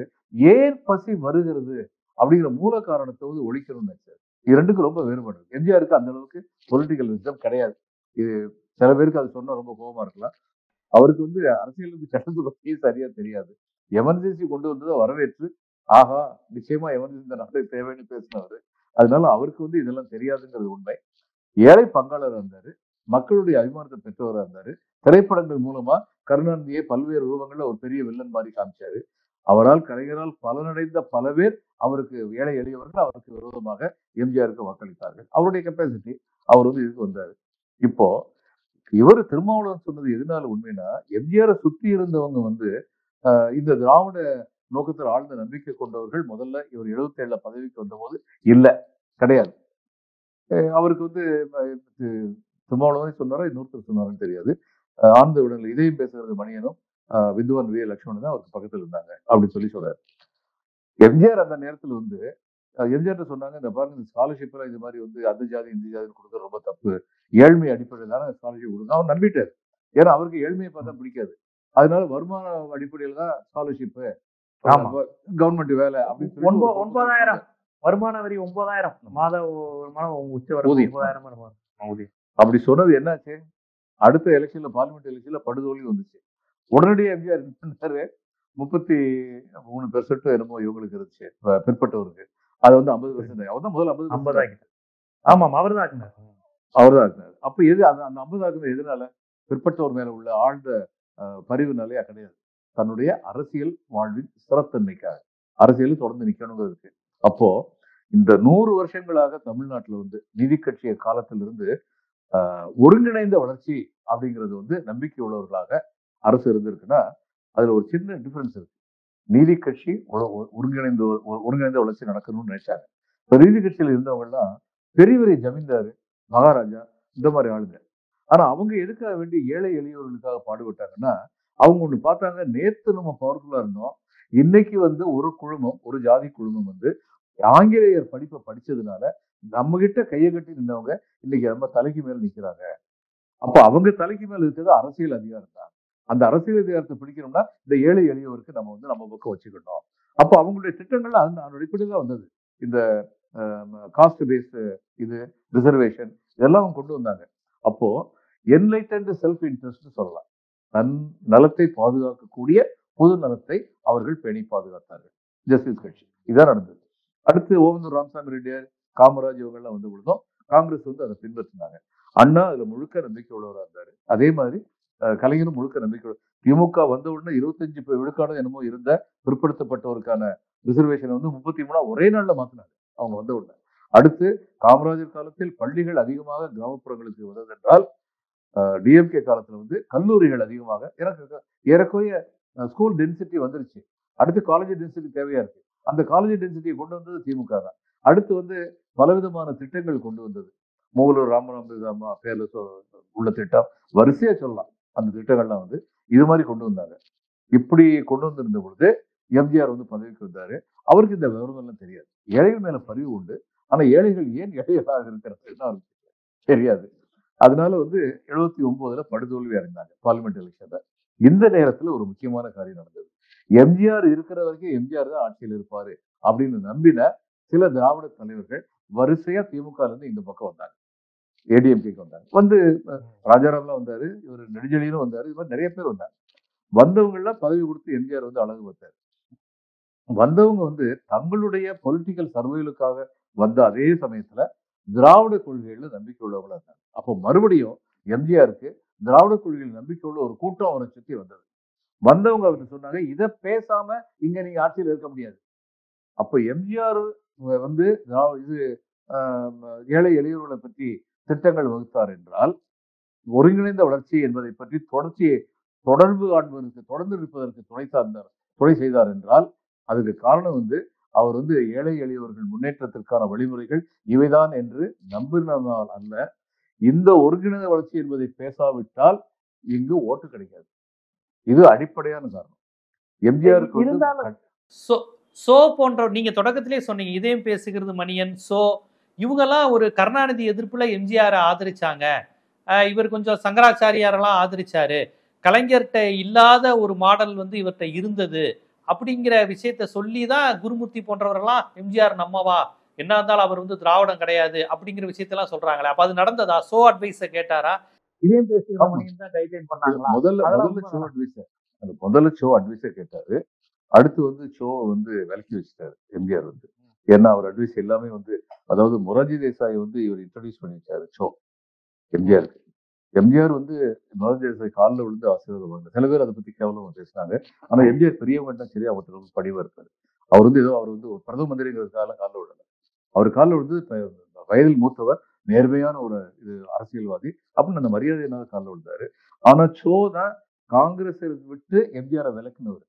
B: ஏன் பசி வருகிறது அப்படிங்கிற மூல காரணத்தை வந்து ஒழிக்கணும்னு நினைச்சாரு. இது ரெண்டுக்கும் ரொம்ப வேறுபாடு இருக்கு. எம்ஜிஆருக்கு அந்த அளவுக்கு பொலிட்டிக்கல் விசம் கிடையாது. இது சில பேருக்கு அது சொன்னா ரொம்ப கோபமா இருக்கலாம். அவருக்கு வந்து அரசியலுக்கு சட்டத்தை பத்தி சரியா தெரியாது. எமர்ஜென்சி கொண்டு வந்ததை வரவேற்று, ஆஹா நிச்சயமா எமர்ஜென்சி இந்த நாட்டுக்கு தேவைன்னு பேசினவர். அதனால அவருக்கு வந்து இதெல்லாம் தெரியாதுங்கிறது உண்மை. ஏழை பங்காளராக இருந்தாரு, மக்களுடைய அபிமானத்தை பெற்றவராக இருந்தாரு. திரைப்படங்கள் மூலமா கருணாநிதியை பல்வேறு ரூபங்கள்ல ஒரு பெரிய வில்லன் மாதிரி காமிச்சாரு. அவரால் கலைஞரால் பலனடைந்த பல பேர் அவருக்கு ஏழை எளியவர்கள் அவருக்கு விரோதமாக எம்ஜிஆருக்கு வாக்களித்தார்கள். அவருடைய கெப்பாசிட்டி அவர் வந்து இதுக்கு வந்தாரு. இப்போ இவர் திருமாவளவன் சொன்னது எதனால உண்மைன்னா, எம்ஜிஆரை சுத்தி இருந்தவங்க வந்து இந்த திராவிட நோக்கத்தில் ஆழ்ந்த நம்பிக்கை கொண்டவர்கள் முதல்ல இவர் 77ல பதவிக்கு வந்தபோது இல்ல கிடையாது. அவருக்கு வந்து திருமாவளவன் சொன்னாரா இன்னொருத்தர் சொன்னாருன்னு தெரியாது. ஆழ்ந்த விடல இதையும் பேசுகிறது மணியனும் வித்வான் வி லட்சுமணன் தான் அவருக்கு பக்கத்துல இருந்தாங்க அப்படின்னு சொல்லி சொல்றாரு. எம்ஜிஆர் அந்த நேரத்துல வந்து எம்ஜிஆர் சொன்னாங்க, இந்த பாருங்க இந்த ஸ்காலர்ஷிப் எல்லாம் இது மாதிரி வந்து அந்த ஜாதி இந்த ஜாதி கொடுக்கறது ரொம்ப தப்பு, ஏழ்மை அடிப்படையில் தானே ஸ்காலர்ஷிப் கொடுங்க. அவர் நம்பிட்டார். ஏன்னா அவருக்கு ஏழ்மையை பார்த்தா பிடிக்காது. அதனால வருமான அடிப்படையில் தான் ஸ்காலர்ஷிப், கவர்மெண்ட் வேலை அப்படின்னு சொல்லி
C: 9,000 வருமான வரி 9,000 மாத வருமானம் உச்ச வர 9,000
B: அப்படி சொன்னது என்னாச்சு? அடுத்த எலெக்ஷன்ல பார்லிமெண்ட் எலெக்ஷன்ல படுதோல்வி வந்துச்சு. உடனடியாக எம்ஜிஆர் என்ன பண்ணாரு, 33% என்னமோ இவங்களுக்கு இருந்துச்சு பிற்பட்டவருக்கு. அது வந்து 50%. அவர் தான் முதல்ல 50
C: ஆகிட்டார். ஆமாம், அவர் தான்
B: ஆக்குனாரு. அப்ப எது அந்த 50 ஆக்குனது எதனால? பிற்பட்டவர் மேல உள்ள ஆழ்ந்த பரிவுனாலேயா? கிடையாது. தன்னுடைய அரசியல் வாழ்வின் ஸ்திரத்தன்மைக்காக, அரசியலில் தொடர்ந்து நிக்கணுங்கிறதுக்கு. அப்போ இந்த 100 வருஷங்களாக தமிழ்நாட்டுல வந்து நீதி கட்சிய காலத்திலிருந்து ஒருங்கிணைந்த வளர்ச்சி அப்படிங்கிறது வந்து நம்பிக்கை உள்ளவர்களாக அரசு இருந்திருக்குன்னா அதுல ஒரு சின்ன டிஃபரன்ஸ் இருக்கு. நீதி கட்சி ஒருங்கிணைந்த வளர்ச்சி நடக்கணும்னு நினைச்சாங்க. இப்ப நீதி கட்சியில இருந்தவங்க எல்லாம் பெரிய பெரிய ஜமீன்தாரு, மகாராஜா இந்த மாதிரி ஆளுங்க. ஆனா அவங்க எதுக்காக வேண்டி ஏழை எளியவர்களுக்காக பாடுபட்டாங்கன்னா, அவங்க ஒண்ணு பார்த்தாங்க, நேத்து நம்ம பவர்ஃபுல்லா இருந்தோம், இன்னைக்கு வந்து ஒரு குழுமம், ஒரு ஜாதி குழுமம் வந்து ஆங்கிலேயர் படிப்பை படிச்சதுனால நம்ம கிட்ட கையை கட்டி நின்றவங்க இன்னைக்கு நம்ம தலைக்கு மேல நிக்கிறாங்க. அப்ப அவங்க தலைக்கு மேல இருக்கிறது அரசியல் அதிகாரம் தான். அந்த அரசியல் அதிகாரத்தை பிடிக்கணும்னா இந்த ஏழை எளியவருக்கு நம்ம வந்து நம்ம பக்கம் வச்சுக்கணும். அப்ப அவங்களுடைய திட்டங்கள்ல அந்த அடிப்படையில் தான் வந்தது. இந்த காஸ்ட் பேஸ்ட் இது ரிசர்வேஷன் இதெல்லாம் கொண்டு வந்தாங்க. அப்போ என்லைட்டன்ட் செல்ஃப் இன்ட்ரெஸ்ட் சொல்லலாம். தன் நலத்தை பாதுகாக்கக்கூடிய பொது நலத்தை அவர்கள் பேணி பாதுகாத்தார்கள். ஜஸ்டிஸ் கட்சி இதான் நடந்தது. அடுத்து ஓவந்தூர் ராமசாமி ரெட்டியார், காமராஜ் இவங்கெல்லாம் வந்து விழுந்தோம். காங்கிரஸ் வந்து அதை பின்பற்றினாங்க. அண்ணா அதுல முழுக்க நம்பிக்கை உள்ளவராக இருந்தாரு. அதே மாதிரி கலைஞரும் முழுக்க நம்பிக்கை. திமுக வந்த உடனே 25 விழுக்காடு என்னமோ இருந்த பிற்படுத்தப்பட்டவருக்கான ரிசர்வேஷனை வந்து 33 ஒரே நாள்ல மாத்தினாங்க அவங்க வந்த உடனே. அடுத்து காமராஜர் காலத்தில் பள்ளிகள் அதிகமாக கிராமப்புறங்களுக்கு வந்ததென்றால் டிஎம்கே காலத்துல வந்து கல்லூரிகள் அதிகமாக, எனக்கு ஏறக்குறைய ஸ்கூல் டென்சிட்டி வந்துருச்சு. அடுத்து காலேஜ் டென்சிட்டி தேவையா இருக்கு. அந்த காலேஜ் டென்சிட்டியை கொண்டு வந்தது திமுக தான். அடுத்து வந்து பலவிதமான திட்டங்கள் கொண்டு வந்தது. மூலூர் ராமராம பேர்ல உள்ள திட்டம் வரிசையா சொல்லலாம். அந்த திட்டங்கள்லாம் வந்து இது மாதிரி கொண்டு வந்தாங்க. இப்படி கொண்டு வந்திருந்த பொழுது எம்ஜிஆர் வந்து பதவிக்கு வந்தாரு. அவருக்கு இந்த விவரங்கள்லாம் தெரியாது. ஏழைகள் மேல பரிவு உண்டு. ஆனா ஏழைகள் ஏன் ஏழைகளாக இருக்கிறது அவருக்கு தெரியாது. அதனால வந்து 79ல படுதோல்வி அடைந்தாங்க பார்லிமெண்ட் எலெக்ஷன்ல. இந்த நேரத்துல ஒரு முக்கியமான காரியம் நடந்தது. எம்ஜிஆர் இருக்கிற வரைக்கும் எம்ஜிஆர் தான் ஆட்சியில் இருப்பாரு அப்படின்னு நம்பின சில திராவிட தலைவர்கள் வரிசையா திமுக இருந்து இந்த பக்கம் வந்தாங்க, ஏடிஎம்கேக்கு வந்தாங்க. வந்து ராஜாராம்லாம் வந்தாரு, இவர் நெடுஞ்செழியனும் வந்தாரு, இது மாதிரி நிறைய பேர் வந்தாங்க. வந்தவங்க எல்லாம் பதவி கொடுத்து எம்ஜிஆர் வந்து அழகு பார்த்தாரு. வந்தவங்க வந்து தங்களுடைய பொலிட்டிக்கல் சர்வைவலுக்காக வந்த அதே சமயத்துல திராவிட கொள்கைகள்ல நம்பிக்கை உள்ளவங்களா இருந்தாங்க. அப்போ மறுபடியும் எம்ஜிஆருக்கு திராவிட கொள்கைகள் நம்பிக்கை உள்ள ஒரு கூட்டம் அவரை சுற்றி வந்தது. வந்தவங்க அவருக்கு சொன்னாங்க, இதை பேசாம இங்க நீங்க ஆட்சியில் இருக்க முடியாது. அப்ப எம்ஜிஆர் வந்து இது ஏழை எளியவர்களை பற்றி திட்டங்கள் வகுத்தார் என்றால், ஒருங்கிணைந்த வளர்ச்சி என்பதை பற்றி தொடர்ந்து இருப்பதற்கு துணை செய்தார் என்றால், அதுக்கு காரணம் வந்து அவர் வந்து ஏழை எளியவர்கள் முன்னேற்றத்திற்கான வழிமுறைகள் இவைதான் என்று நம்பினால் அல்ல. இந்த ஒருங்கிணைந்த வளர்ச்சி என்பதை பேசாவிட்டால் இங்கு ஓட்டு கிடைக்காது. இது அடிப்படையான காரணம். எம்ஜிஆருக்கு
A: சோ போன்ற நீங்க தொடக்கத்திலே சொன்னீங்க, இதயம் பேசுகிறது மணியன், சோ இவங்கெல்லாம் ஒரு கருணாநிதி எதிர்ப்புல எம்ஜிஆரை ஆதரிச்சாங்க. இவர் கொஞ்சம் சங்கராச்சாரியாரெல்லாம் ஆதரிச்சாரு. கலைஞர்கிட்ட இல்லாத ஒரு மாடல் வந்து இவர்கிட்ட இருந்தது அப்படிங்கிற விஷயத்த சொல்லி தான் குருமூர்த்தி போன்றவரெல்லாம் எம்ஜிஆர் நம்மவா என்ன இருந்தாலும் அவர் வந்து திராவிடம் கிடையாது அப்படிங்கிற விஷயத்தெல்லாம் சொல்றாங்களே. அப்ப அது நடந்ததா? சோ அட்வைஸ கேட்டாரா?
C: இதயம் பேசுகிற மணியன் தான் கைட்லைன் பண்ணாங்களா?
B: முதல்ல
C: அதெல்லாம்
B: முதல்ல ஷோ
C: உண்மைதானா?
B: அட்வைஸர் அந்த முதல்ல ஷோ அட்வைஸர் கேட்டாரு. அடுத்து வந்து ஷோ வந்து விலக்கி வச்சுட்டாரு எம்ஜிஆர் வந்து. ஏன்னா அவர் அட்வைஸ் எல்லாமே வந்து அதாவது மொரார்ஜி தேசாய் வந்து இவர் இன்ட்ரோடியூஸ் பண்ணி வச்சாரு ஷோ எம்ஜிஆருக்கு. எம்ஜிஆர் வந்து மொரார்ஜி தேசாய் காலில் விழுந்து ஆசீர்வாதம் பண்ணாங்க. சில பேர் அதை பத்தி கேவலமா பேசினாங்க. ஆனா எம்ஜிஆர் பெரியவங்க சரி அவர்கிட்ட ரொம்ப பணிவா இருக்காரு. அவர் வந்து ஏதோ அவர் வந்து ஒரு பிரதம மந்திரிங்கிறதுக்காக காலில் விடல. அவர் காலில் விழுந்து வயதில் மூத்தவர், நேர்மையான ஒரு இது அரசியல்வாதி அப்படின்னு அந்த மரியாதையினால காலில் விழுந்தாரு. ஆனா ஷோ தான் காங்கிரஸை விட்டு எம்ஜிஆரை விலக்குனவர்.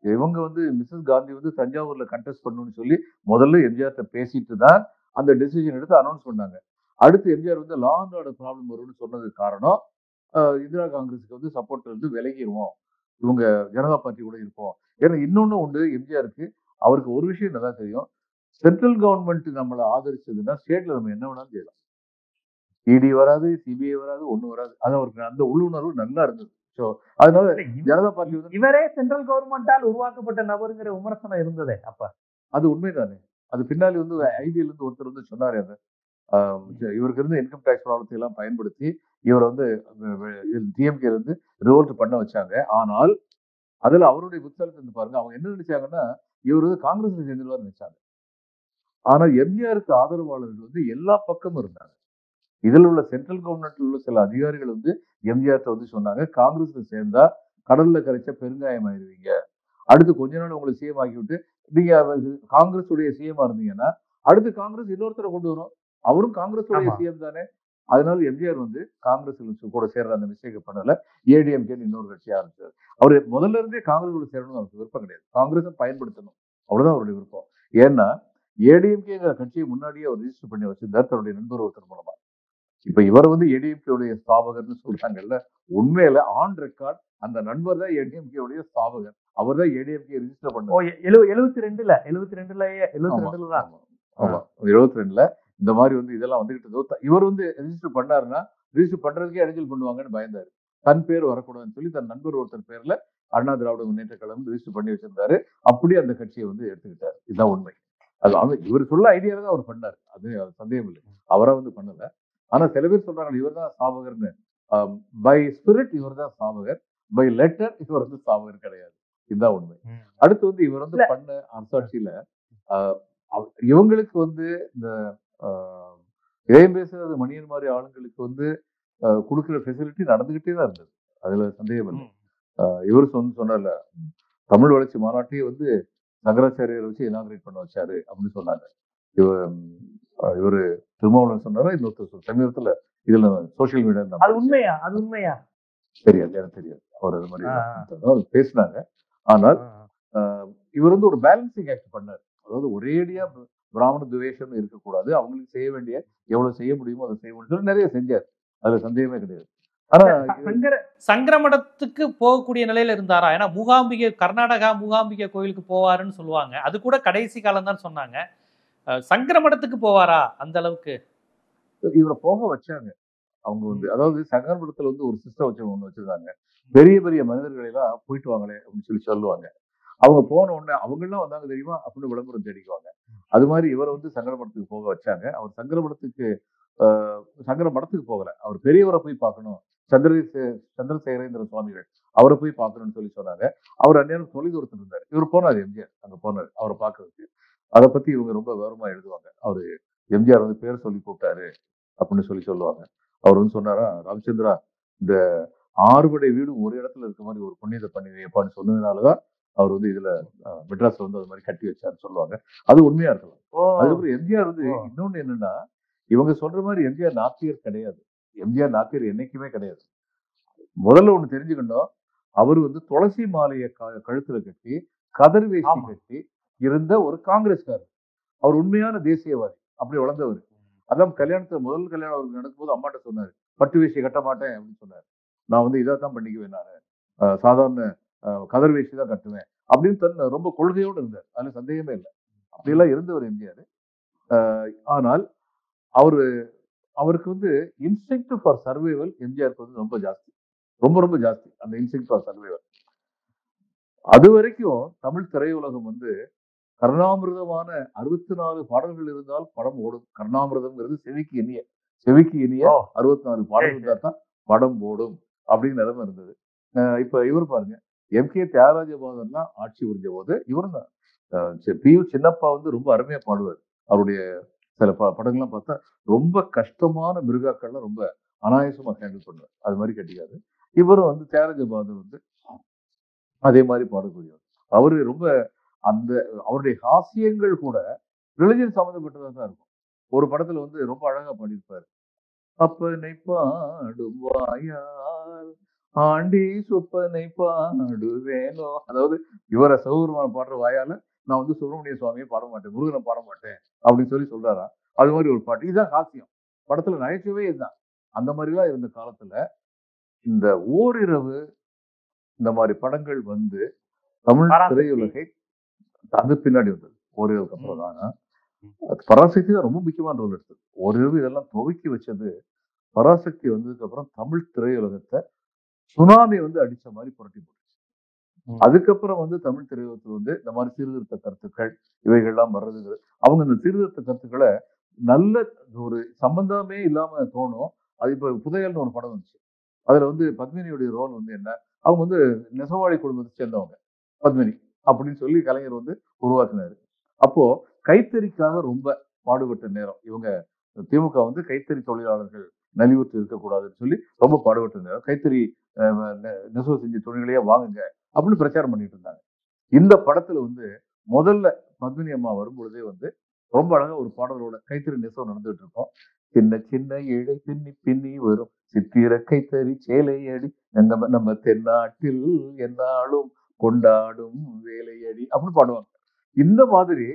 B: இவங்க வந்து மிஸ்ஸஸ் காந்தி வந்து தஞ்சாவூர்ல கண்டெஸ்ட் பண்ணணும்னு சொல்லி முதல்ல எம்ஜிஆர்ட்ட பேசிட்டு தான் அந்த டெசிஷன் எடுத்து அனௌன்ஸ் பண்ணாங்க. அடுத்து எம்ஜிஆர் வந்து லா அண்ட் ஆர்டர் ப்ராப்ளம் வரும்னு சொன்னதுக்கு காரணம் இந்திரா காங்கிரஸுக்கு வந்து சப்போர்ட் இருந்து விலகிடுவோம், இவங்க ஜனதா பார்ட்டி கூட இருப்போம். ஏன்னா இன்னொன்னு உண்டு எம்ஜிஆருக்கு, அவருக்கு ஒரு விஷயம் நல்லா தெரியும். சென்ட்ரல் கவர்மெண்ட் நம்மளை ஆதரிச்சதுன்னா ஸ்டேட்ல நம்ம என்ன வேணாலும் செய்யலாம். இடி வராது, சிபிஐ வராது, ஒண்ணும் வராது. அது அவருக்கு அந்த உள்ளுணர்வு நல்லா இருந்தது. ஸோ அதனால ஜனதா பார்ட்டி வந்து
C: இவரே சென்ட்ரல் கவர்மெண்டால் உருவாக்கப்பட்ட நபருங்கிற விமர்சனம் இருந்ததே அப்ப.
B: அது உண்மைதானே. அது பின்னாடி வந்து ஐடியில இருந்து ஒருத்தர் வந்து சொன்னாரு அதை. இவருக்கு இருந்து இன்கம் டேக்ஸ் ப்ராப்ளத்தை எல்லாம் பயன்படுத்தி இவர் வந்து டிஎம்கே இருந்து ரிவோல்ட் பண்ண வச்சாங்க. ஆனால் அதுல அவருடைய புத்தகத்தை இருந்து பாருங்க, அவங்க என்ன நினைச்சாங்கன்னா இவர் வந்து காங்கிரஸ்ல சேர்ந்துருவார் நினைச்சாங்க. ஆனா எம்ஜிஆருக்கு ஆதரவாளர்கள் வந்து எல்லா பக்கமும் இருந்தாங்க. இதுல உள்ள சென்ட்ரல் கவர்மெண்ட்ல உள்ள சில அதிகாரிகள் வந்து எம்ஜிஆர் வந்து சொன்னாங்க, காங்கிரஸ்ல சேர்ந்தா கடல்ல கரைச்ச பெருங்காயம் ஆயிருவீங்க. அடுத்து கொஞ்ச நாள் உங்களை சிஎம் ஆக்கி விட்டு நீங்க காங்கிரஸ் உடைய சிஎம் இருந்தீங்கன்னா அடுத்து காங்கிரஸ் இன்னொருத்தரை கொண்டு வரும், அவரும் காங்கிரஸ் உடைய
C: ஆமா.
B: சிஎம் தானே. அதனால எம்ஜிஆர் வந்து காங்கிரஸ் கூட சேர்ற அந்த மிஸ்டேக் பண்ணல. ஏடிஎம்கேன்னு இன்னொரு கட்சி ஆரம்பிச்சார். அவர் முதல்ல இருந்தே காங்கிரஸ் கூட சேரணும்னு அவருக்கு விருப்பம் கிடையாது. காங்கிரஸை பயன்படுத்தணும், அவ்வளவுதான் அவருடைய விருப்பம். ஏன்னா ஏடிஎம்கேங்கிற கட்சியை முன்னாடியே அவர் ரிஜிஸ்டர் பண்ணி வச்சிருந்தார் தன்னுடைய நண்பர் ஒருத்தர் மூலமா. இப்ப இவர் வந்து ஏடிஎம்கே உடைய ஸ்தாபகர்னு சொல்றாங்கல்ல, உண்மையில ஆன் ரெக்கார்ட் அந்த நண்பர் தான் ஏடிஎம்கே உடைய ஸ்தாபகர். அவர் தான் ஏடிஎம்கே ரிஜிஸ்டர்
C: ஓ,
B: பண்ணார்.
C: 72ல 72ல
B: ஆமா
C: 72ல தான்.
B: ஆமா 72ல இந்த மாதிரி வந்து இதெல்லாம் வந்துகிட்டு இருந்தது. இவர் வந்து ரெஜிஸ்டர் பண்ணாருன்னா ரிஜிஸ்டர் பண்றதுக்கே இடைஞ்சல் பண்ணுவாங்கன்னு பயந்தாரு. தன் பேர் வரக்கூடாதுன்னு சொல்லி தன் நண்பர் ஒருத்தர் பேர்ல அண்ணா திராவிட முன்னேற்ற கழகம் ரிஜிஸ்டர் பண்ணி வச்சிருந்தாரு. அப்படியே அந்த கட்சியை வந்து எடுத்துக்கிட்டாரு. இதுதான் உண்மை. அது இவர் சொல்ல ஐடியாவை தான் அவர் பண்ணாரு. அது சந்தேகம் இல்லை, அவரா வந்து பண்ணல. ஆனா சில பேர் சொல்றாங்க இவர் தான் ஸ்தாபகர்னு. பை ஸ்பிரிட் இவர் தான் ஸ்தாபகர், பை லெட்டர் இவர் வந்து ஸ்தாபகர் கிடையாது. இதுதான் உண்மை. அடுத்து வந்து இவர் வந்து பண்ண அரசாட்சியில இவங்களுக்கு வந்து இந்த இதயம் பேசுறது மணியன் மாதிரி ஆளுங்களுக்கு வந்து கொடுக்குற ஃபெசிலிட்டி நடந்துகிட்டே தான் இருந்தது. அதுல சந்தேகம் இல்லை. இவர் சொன்னார்ல, தமிழ் வளர்ச்சி மாநாட்டையே வந்து சங்கராச்சாரியரை வச்சு இனாகிரேட் பண்ண வச்சாரு அப்படின்னு சொன்னாங்க. இவரு திருமாவளவன் சொன்னாரா இன்னொருத்தர் சமீபத்துல இதுல சோசியல் மீடியா
C: அது உண்மையா? அது உண்மையா?
B: தெரியாது, எனக்கு தெரியாது. அவர் அது மாதிரி பேசினாங்க. ஆனால் இவர் வந்து ஒரு பேலன்சிங் ஆக்ட் பண்ணாரு. அதாவது ஒரேடியா பிராமண துவேஷம் இருக்கக்கூடாது, அவங்களுக்கு செய்ய வேண்டிய எவ்வளவு செய்ய முடியுமோ அதை செய்ய முடியும் நிறைய செஞ்சார். அதுல சந்தேகமே கிடையாது. ஆனா
A: சங்கரமடத்துக்கு போகக்கூடிய நிலையில இருந்தாரா? ஏன்னா மூகாம்பிகை, கர்நாடகா மூகாம்பிகை கோயிலுக்கு போவாருன்னு சொல்லுவாங்க. அது கூட கடைசி காலம் தான் சொன்னாங்க. சங்கரமடத்துக்கு போவாரா அந்த அளவுக்கு?
B: இவரை போக வச்சாங்க அவங்க வந்து. அதாவது சங்கரமடத்துல வந்து ஒரு சிஸ்டம் வச்சு ஒண்ணு வச்சிருந்தாங்க. பெரிய பெரிய மனிதர்களை எல்லாம் போயிட்டு வாங்களே அப்படின்னு சொல்லி சொல்லுவாங்க. அவங்க போன உடனே அவங்க எல்லாம் வந்தாங்க தெரியுமா அப்படின்னு விளம்பரம் தேடிக்குவாங்க. அது மாதிரி இவரை வந்து சங்கரமடத்துக்கு போக வச்சாங்க. அவர் சங்கரமடத்துக்கு போகல, அவர் பெரியவரை போய் பார்க்கணும், சந்திரசேகரேந்திர சுவாமிகள் அவரை போய் பார்க்கணும்னு சொல்லி சொன்னாங்க. அவர் அந்நேரம் தொலைதூரத்தில் இருந்தார். இவர் போனார், எம்ஜிஆர் அங்க போனார் அவரை பார்க்கறதுக்கு. அதை பத்தி இவங்க ரொம்ப விவரமா எழுதுவாங்க. அவரு எம்ஜிஆர் வந்து பேர் சொல்லி கூப்பிட்டாரு அப்படின்னு சொல்லி சொல்லுவாங்க. அவர் வந்து சொன்னாரா, ராமச்சந்திரா இந்த 6 படை வீடு ஒரு இடத்துல இருக்க மாதிரி ஒரு புண்ணியத்தை பண்ணி வைப்பான்னு சொன்னதுனாலதான் அவர் வந்து இதுல மெட்ராஸ் வந்து அது மாதிரி கட்டி வச்சாருன்னு சொல்லுவாங்க. அது உண்மையா இருக்கலாம். அதுக்கப்புறம் எம்ஜிஆர் வந்து இன்னொன்னு என்னன்னா, இவங்க சொல்ற மாதிரி எம்ஜிஆர் நாத்தியர் கிடையாது. எம்ஜிஆர் நாத்தியர் என்னைக்குமே கிடையாது. முதல்ல ஒண்ணு தெரிஞ்சுக்கணும், அவர் வந்து துளசி மாலையை கழுத்துல கட்டி கதர் வேஷ்டி கட்டி இருந்த ஒரு காங்கிரஸ்காரர். அவர் உண்மையான தேசியவாதி, அப்படி வளர்ந்தவர். அதான் கல்யாணத்துல முதல் கல்யாணம் அவருக்கு நடக்கும்போது அம்மாட்ட சொன்னாரு, பட்டு வேஷ்டி கட்ட மாட்டேன் அப்படின்னு சொன்னாரு. நான் வந்து இதான் பண்ணிக்குவேன், நான் சாதாரண கதர் வேஷ்டி தான் கட்டுவேன் அப்படின்னு தன் ரொம்ப கொள்கையோடு இருந்தார். அதுல சந்தேகமே இல்லை. அப்படியெல்லாம் இருந்தவர் எம்ஜிஆர். ஆனால் அவருக்கு வந்து இன்ஸ்டிங்க்ட் ஃபார் சர்வைவல் எம்ஜிஆருக்கு வந்து ரொம்ப ஜாஸ்தி, ரொம்ப ரொம்ப ஜாஸ்தி அந்த இன்ஸ்டிங்க்ட் ஃபார் சர்வைவல். அது வரைக்கும் தமிழ் திரையுலகம் வந்து கர்ணாமிர்தமான 64 பாடல்கள் இருந்தால் படம் ஓடும். கர்ணாமிர்தம்ங்கிறது செவிக்கு இனிய 64 பாடல்கள் இருந்தா தான் படம் ஓடும் அப்படின்னு நிலைமை இருந்தது. இப்ப இவர் பாருங்க, எம்.கே. தியாகராஜ பாகவதர்லாம் ஆட்சி புரிஞ்ச போது இவரும் தான் பி.யு. சின்னப்பா வந்து ரொம்ப அருமையா பாடுவார். அவருடைய சில படங்கள்லாம் பார்த்தா ரொம்ப கஷ்டமான மிருகாக்கள்லாம் ரொம்ப அனாயாசமா ஹேண்டில் பண்ணுவார். அது மாதிரி கட்டிக்காது. இவரும் வந்து தியாகராஜ பாகவதர் வந்து அதே மாதிரி பாடக்கூடியவர். அவரு ரொம்ப அந்த அவருடைய ஹாஸ்யங்கள் கூட ரிலிஜன் சம்மந்தப்பட்டதா தான் இருக்கும். ஒரு படத்துல வந்து ரொம்ப அழகா பாடியிருப்பாரு. அப்பனை பாடும் வாயால் ஆண்டி சொப்பனை பாடுவேனோ. அதாவது இவரை சிவபெருமான பாடுற வாயால நான் வந்து சுப்பிரமணிய சுவாமியை பாட மாட்டேன், முருகனை பாட மாட்டேன் அப்படின்னு சொல்லி சொல்றாரா. அது மாதிரி ஒரு பாட்டு. இதுதான் ஹாஸ்யம். படத்துல நகைச்சுவே இதுதான். அந்த மாதிரிலாம் இருந்த காலத்துல இந்த ஓரிரவு இந்த மாதிரி படங்கள் வந்து தமிழ் திரையுலகை அது பின்னாடி வந்தது. ஓரிரவுக்கு அப்புறம் தான் பராசக்தி தான் ரொம்ப முக்கியமான ரோல் எடுத்தது. ஓரிரவு இதெல்லாம் துவக்கி வச்சது பராசக்தி வந்ததுக்கு அப்புறம் தமிழ் திரையுலகத்தை சுனாமி வந்து அடிச்ச மாதிரி புரட்டி போட்டுச்சு. அதுக்கப்புறம் வந்து தமிழ் திரையுலகத்தில் வந்து இந்த மாதிரி சீர்திருத்த கருத்துக்கள் இவைகள்லாம் வர்றது. அவங்க இந்த சீர்திருத்த கருத்துக்களை நல்ல ஒரு சம்பந்தமே இல்லாம தோணும். அது இப்ப புதையல்னு ஒரு படம் வந்துச்சு. அதுல வந்து பத்மினியுடைய ரோல் வந்து என்ன, அவங்க வந்து நெசவாளி குடும்பத்தை சேர்ந்தவங்க பத்மினி அப்படின்னு சொல்லி கலைஞர் வந்து உருவாக்குனாரு. அப்போ கைத்தறிக்காக ரொம்ப பாடுபட்ட நேரம் இவங்க திமுக வந்து கைத்தறி தொழிலாளர்கள் நலிவுற்று இருக்கக்கூடாதுன்னு சொல்லி ரொம்ப பாடுபட்ட நேரம். கைத்தறி நெசவு செஞ்ச துணிகளையே வாங்குங்க அப்படின்னு பிரச்சாரம் பண்ணிட்டு இருந்தாங்க. இந்த படத்துல வந்து முதல்ல பத்மினி அம்மா வரும்பொழுதே வந்து ரொம்ப அழகா ஒரு பாடலோட கைத்தறி நெசவு நடந்துட்டு இருக்கோம். சின்ன சின்ன ஏழை பின்னி பின்னி வரும் சித்திர கைத்தறி சேலையடி நம்ம தென்னாட்டில் என்னாலும் கொண்டாடும் வேலையடி அப்படின்னு பாடுவாங்க. இந்த மாதிரி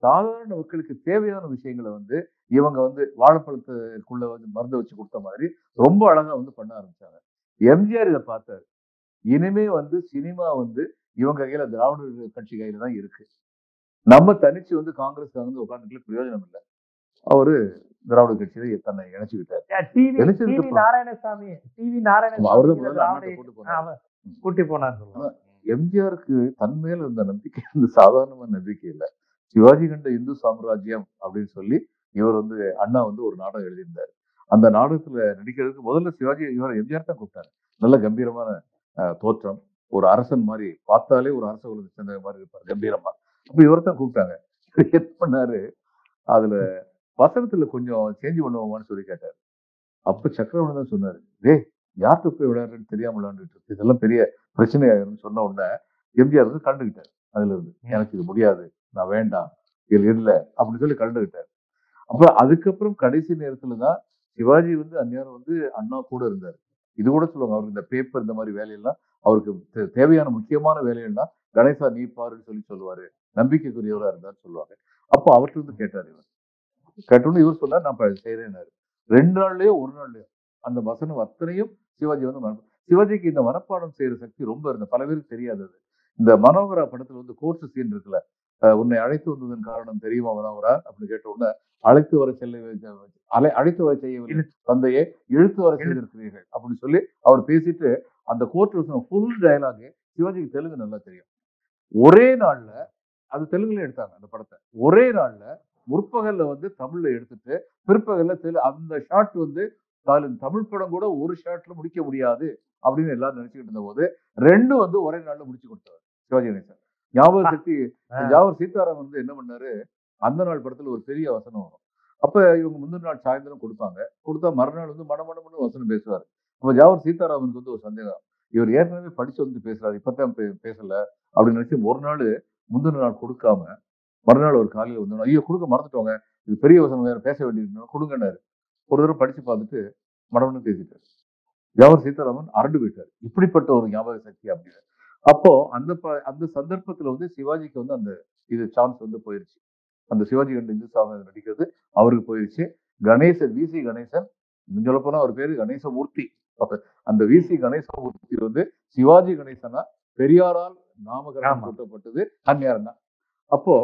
B: சாதாரண மக்களுக்கு தேவையான விஷயங்களை வந்து இவங்க வந்து வாழைப்பழத்துக்குள்ள வந்து மருந்து வச்சு கொடுத்த மாதிரி ரொம்ப அழகா வந்து பண்ண ஆரம்பிச்சாங்க. எம்ஜிஆர் இதை பார்த்தாரு. இனிமே வந்து சினிமா வந்து இவங்க கையில திராவிட கட்சி கையில தான் இருக்கு. நம்ம தனிச்சு வந்து காங்கிரஸ் வந்து உட்காந்துக்கல பிரயோஜனம் இல்லை. அவரு திராவிட கட்சியில தன்னை இணைச்சுக்கிட்டாரு.
C: கூட்டி போனார்.
B: எம்ஜிஆருக்கு தன் மேல இருந்த நம்பிக்கை வந்து சாதாரணமான நம்பிக்கை இல்லை. சிவாஜி கண்ட இந்து சாம்ராஜ்யம் அப்படின்னு சொல்லி இவர் வந்து அண்ணா வந்து ஒரு நாடகம் எழுதியிருந்தாரு. அந்த நாடகத்துல நடிக்கிறதுக்கு முதல்ல சிவாஜி இவர் எம்ஜிஆர் தான் கூப்பிட்டாரு. நல்ல கம்பீரமான தோற்றம், ஒரு அரசன் மாதிரி, பார்த்தாலே ஒரு அரச குலத்தை சேர்ந்த மாதிரி இருப்பார் கம்பீரமா. அப்ப இவர் தான் கூப்பிட்டாங்க. என்ன பண்ணாரு, அதுல வசனத்துல கொஞ்சம் சேஞ்ச் பண்ணுவோமான்னு சொல்லி கேட்டாரு. அப்ப சக்கரவர்த்தி தான் சொன்னாரு, டேய் யார்கிட்ட போய் விளையாடுறேன்னு தெரியாம விளையாண்டுட்டு இருக்கு, இதெல்லாம் பெரிய பிரச்சனை ஆயிரும்னு சொன்ன உடனே எம்ஜிஆர் வந்து கண்டுகிட்டாரு. அதுல இருந்து எனக்கு இது முடியாது, நான் வேண்டாம், இது இல்ல அப்படின்னு சொல்லி கண்டுகிட்டாரு. அப்ப அதுக்கப்புறம் கடைசி நேரத்துலதான் சிவாஜி வந்து அந்நேரம் வந்து அண்ணா கூட இருந்தாரு. இது கூட சொல்லுவாங்க, அவருக்கு இந்த பேப்பர் இந்த மாதிரி வேலையெல்லாம் அவருக்கு தேவையான முக்கியமான வேலையெல்லாம் கணேசா நீ பாருன்னு சொல்லி சொல்லுவாரு, நம்பிக்கைக்குரியவரா இருந்தான்னு சொல்லுவாங்க. அப்போ அவர்கிட்ட இருந்து கேட்டாரு. இவர் கேட்டோன்னு இவர் சொன்னார், நான் செய்யறேன்னாரு. 2 நாள்லயோ 1 நாள்லயோ அந்த வசனம் அத்தனையும் சிவாஜி வந்து சிவாஜிக்கு இந்த மனப்பாடம் செய்யற சக்தி ரொம்ப இருந்தது. பல பேருக்கு தெரியாது. இந்த மனோகரா படத்துல வந்து கோர்ஸ் சீன் இருக்குல்ல, உன்னை அழைத்து வந்ததன் காரணம் தெரியுமா மனோகரா அப்படின்னு கேட்ட உடனே அழைத்து வர செய்யவில்லை தந்தையே, இழுத்து வர செய்திருக்கிறீர்கள் அப்படின்னு சொல்லி அவர் பேசிட்டு அந்த கோர்ட் வசனம் ஃபுல் டயலாக் சிவாஜிக்கு தெலுங்கு நல்லா தெரியும். ஒரே நாள்ல அது தெலுங்குல எடுத்தாங்க அந்த படத்தை. ஒரே நாள்ல முற்பகல்ல வந்து தமிழ்ல எடுத்துட்டு பிற்பகல்ல அந்த ஷாட் வந்து தமிழ் படம் கூட ஒரு ஷாட்ல முடிக்க முடியாது அப்படின்னு எல்லாரும் நினைச்சுக்கிட்டு இருந்த போது 2 வந்து ஒரே நாள்ல முடிச்சு கொடுத்தாரு சிவாஜி கணேசன். ஞாபக சக்தி ஜாவர் சீதாராமன் வந்து என்ன பண்ணாரு, அந்த நாள் படத்துல ஒரு பெரிய வசனம் வரும். அப்ப இவங்க முந்தின நாள் சாயந்தரம் கொடுத்தா மறுநாள் வந்து மனமனமனு வசனம் பேசுவாரு. அப்ப ஜாவர் சீதாராமனுக்கு வந்து ஒரு சந்தேகம், இவர் ஏற்கனவே படிச்சு வந்து பேசுறாரு, இப்பதான் பேசல அப்படின்னு நினைச்சு ஒரு நாள் முந்தின நாள் கொடுக்காம மறுநாள் ஒரு காலையில வந்து ஐயோ கொடுக்க மறந்துட்டோங்க, இது பெரிய வசனம் வேற பேச வேண்டியது கொடுங்கன்னாரு. ஒரு தடவை படிச்சு பார்த்துட்டு மடம்னு பேசிட்டாரு. ஜவஹர் சீதாராமன் அரண்டு போயிட்டாரு. இப்படிப்பட்ட ஒரு ஞாபக சக்தி அப்படின்னு. அப்போ அந்த சந்தர்ப்பத்துல வந்து சிவாஜிக்கு வந்து அந்த இது சான்ஸ் வந்து போயிருச்சு. அந்த சிவாஜி கண்ட இந்து சாமி நடிக்கிறது அவருக்கு போயிருச்சு. கணேசன் விசி கணேசன், சொல்ல போனா அவர் பேரு கணேசமூர்த்தி. அந்த விசி கணேசமூர்த்தி வந்து சிவாஜி கணேசனா பெரியாரால் நாமகரணம் சூட்டப்பட்டது அந்நேரம் தான். அப்போ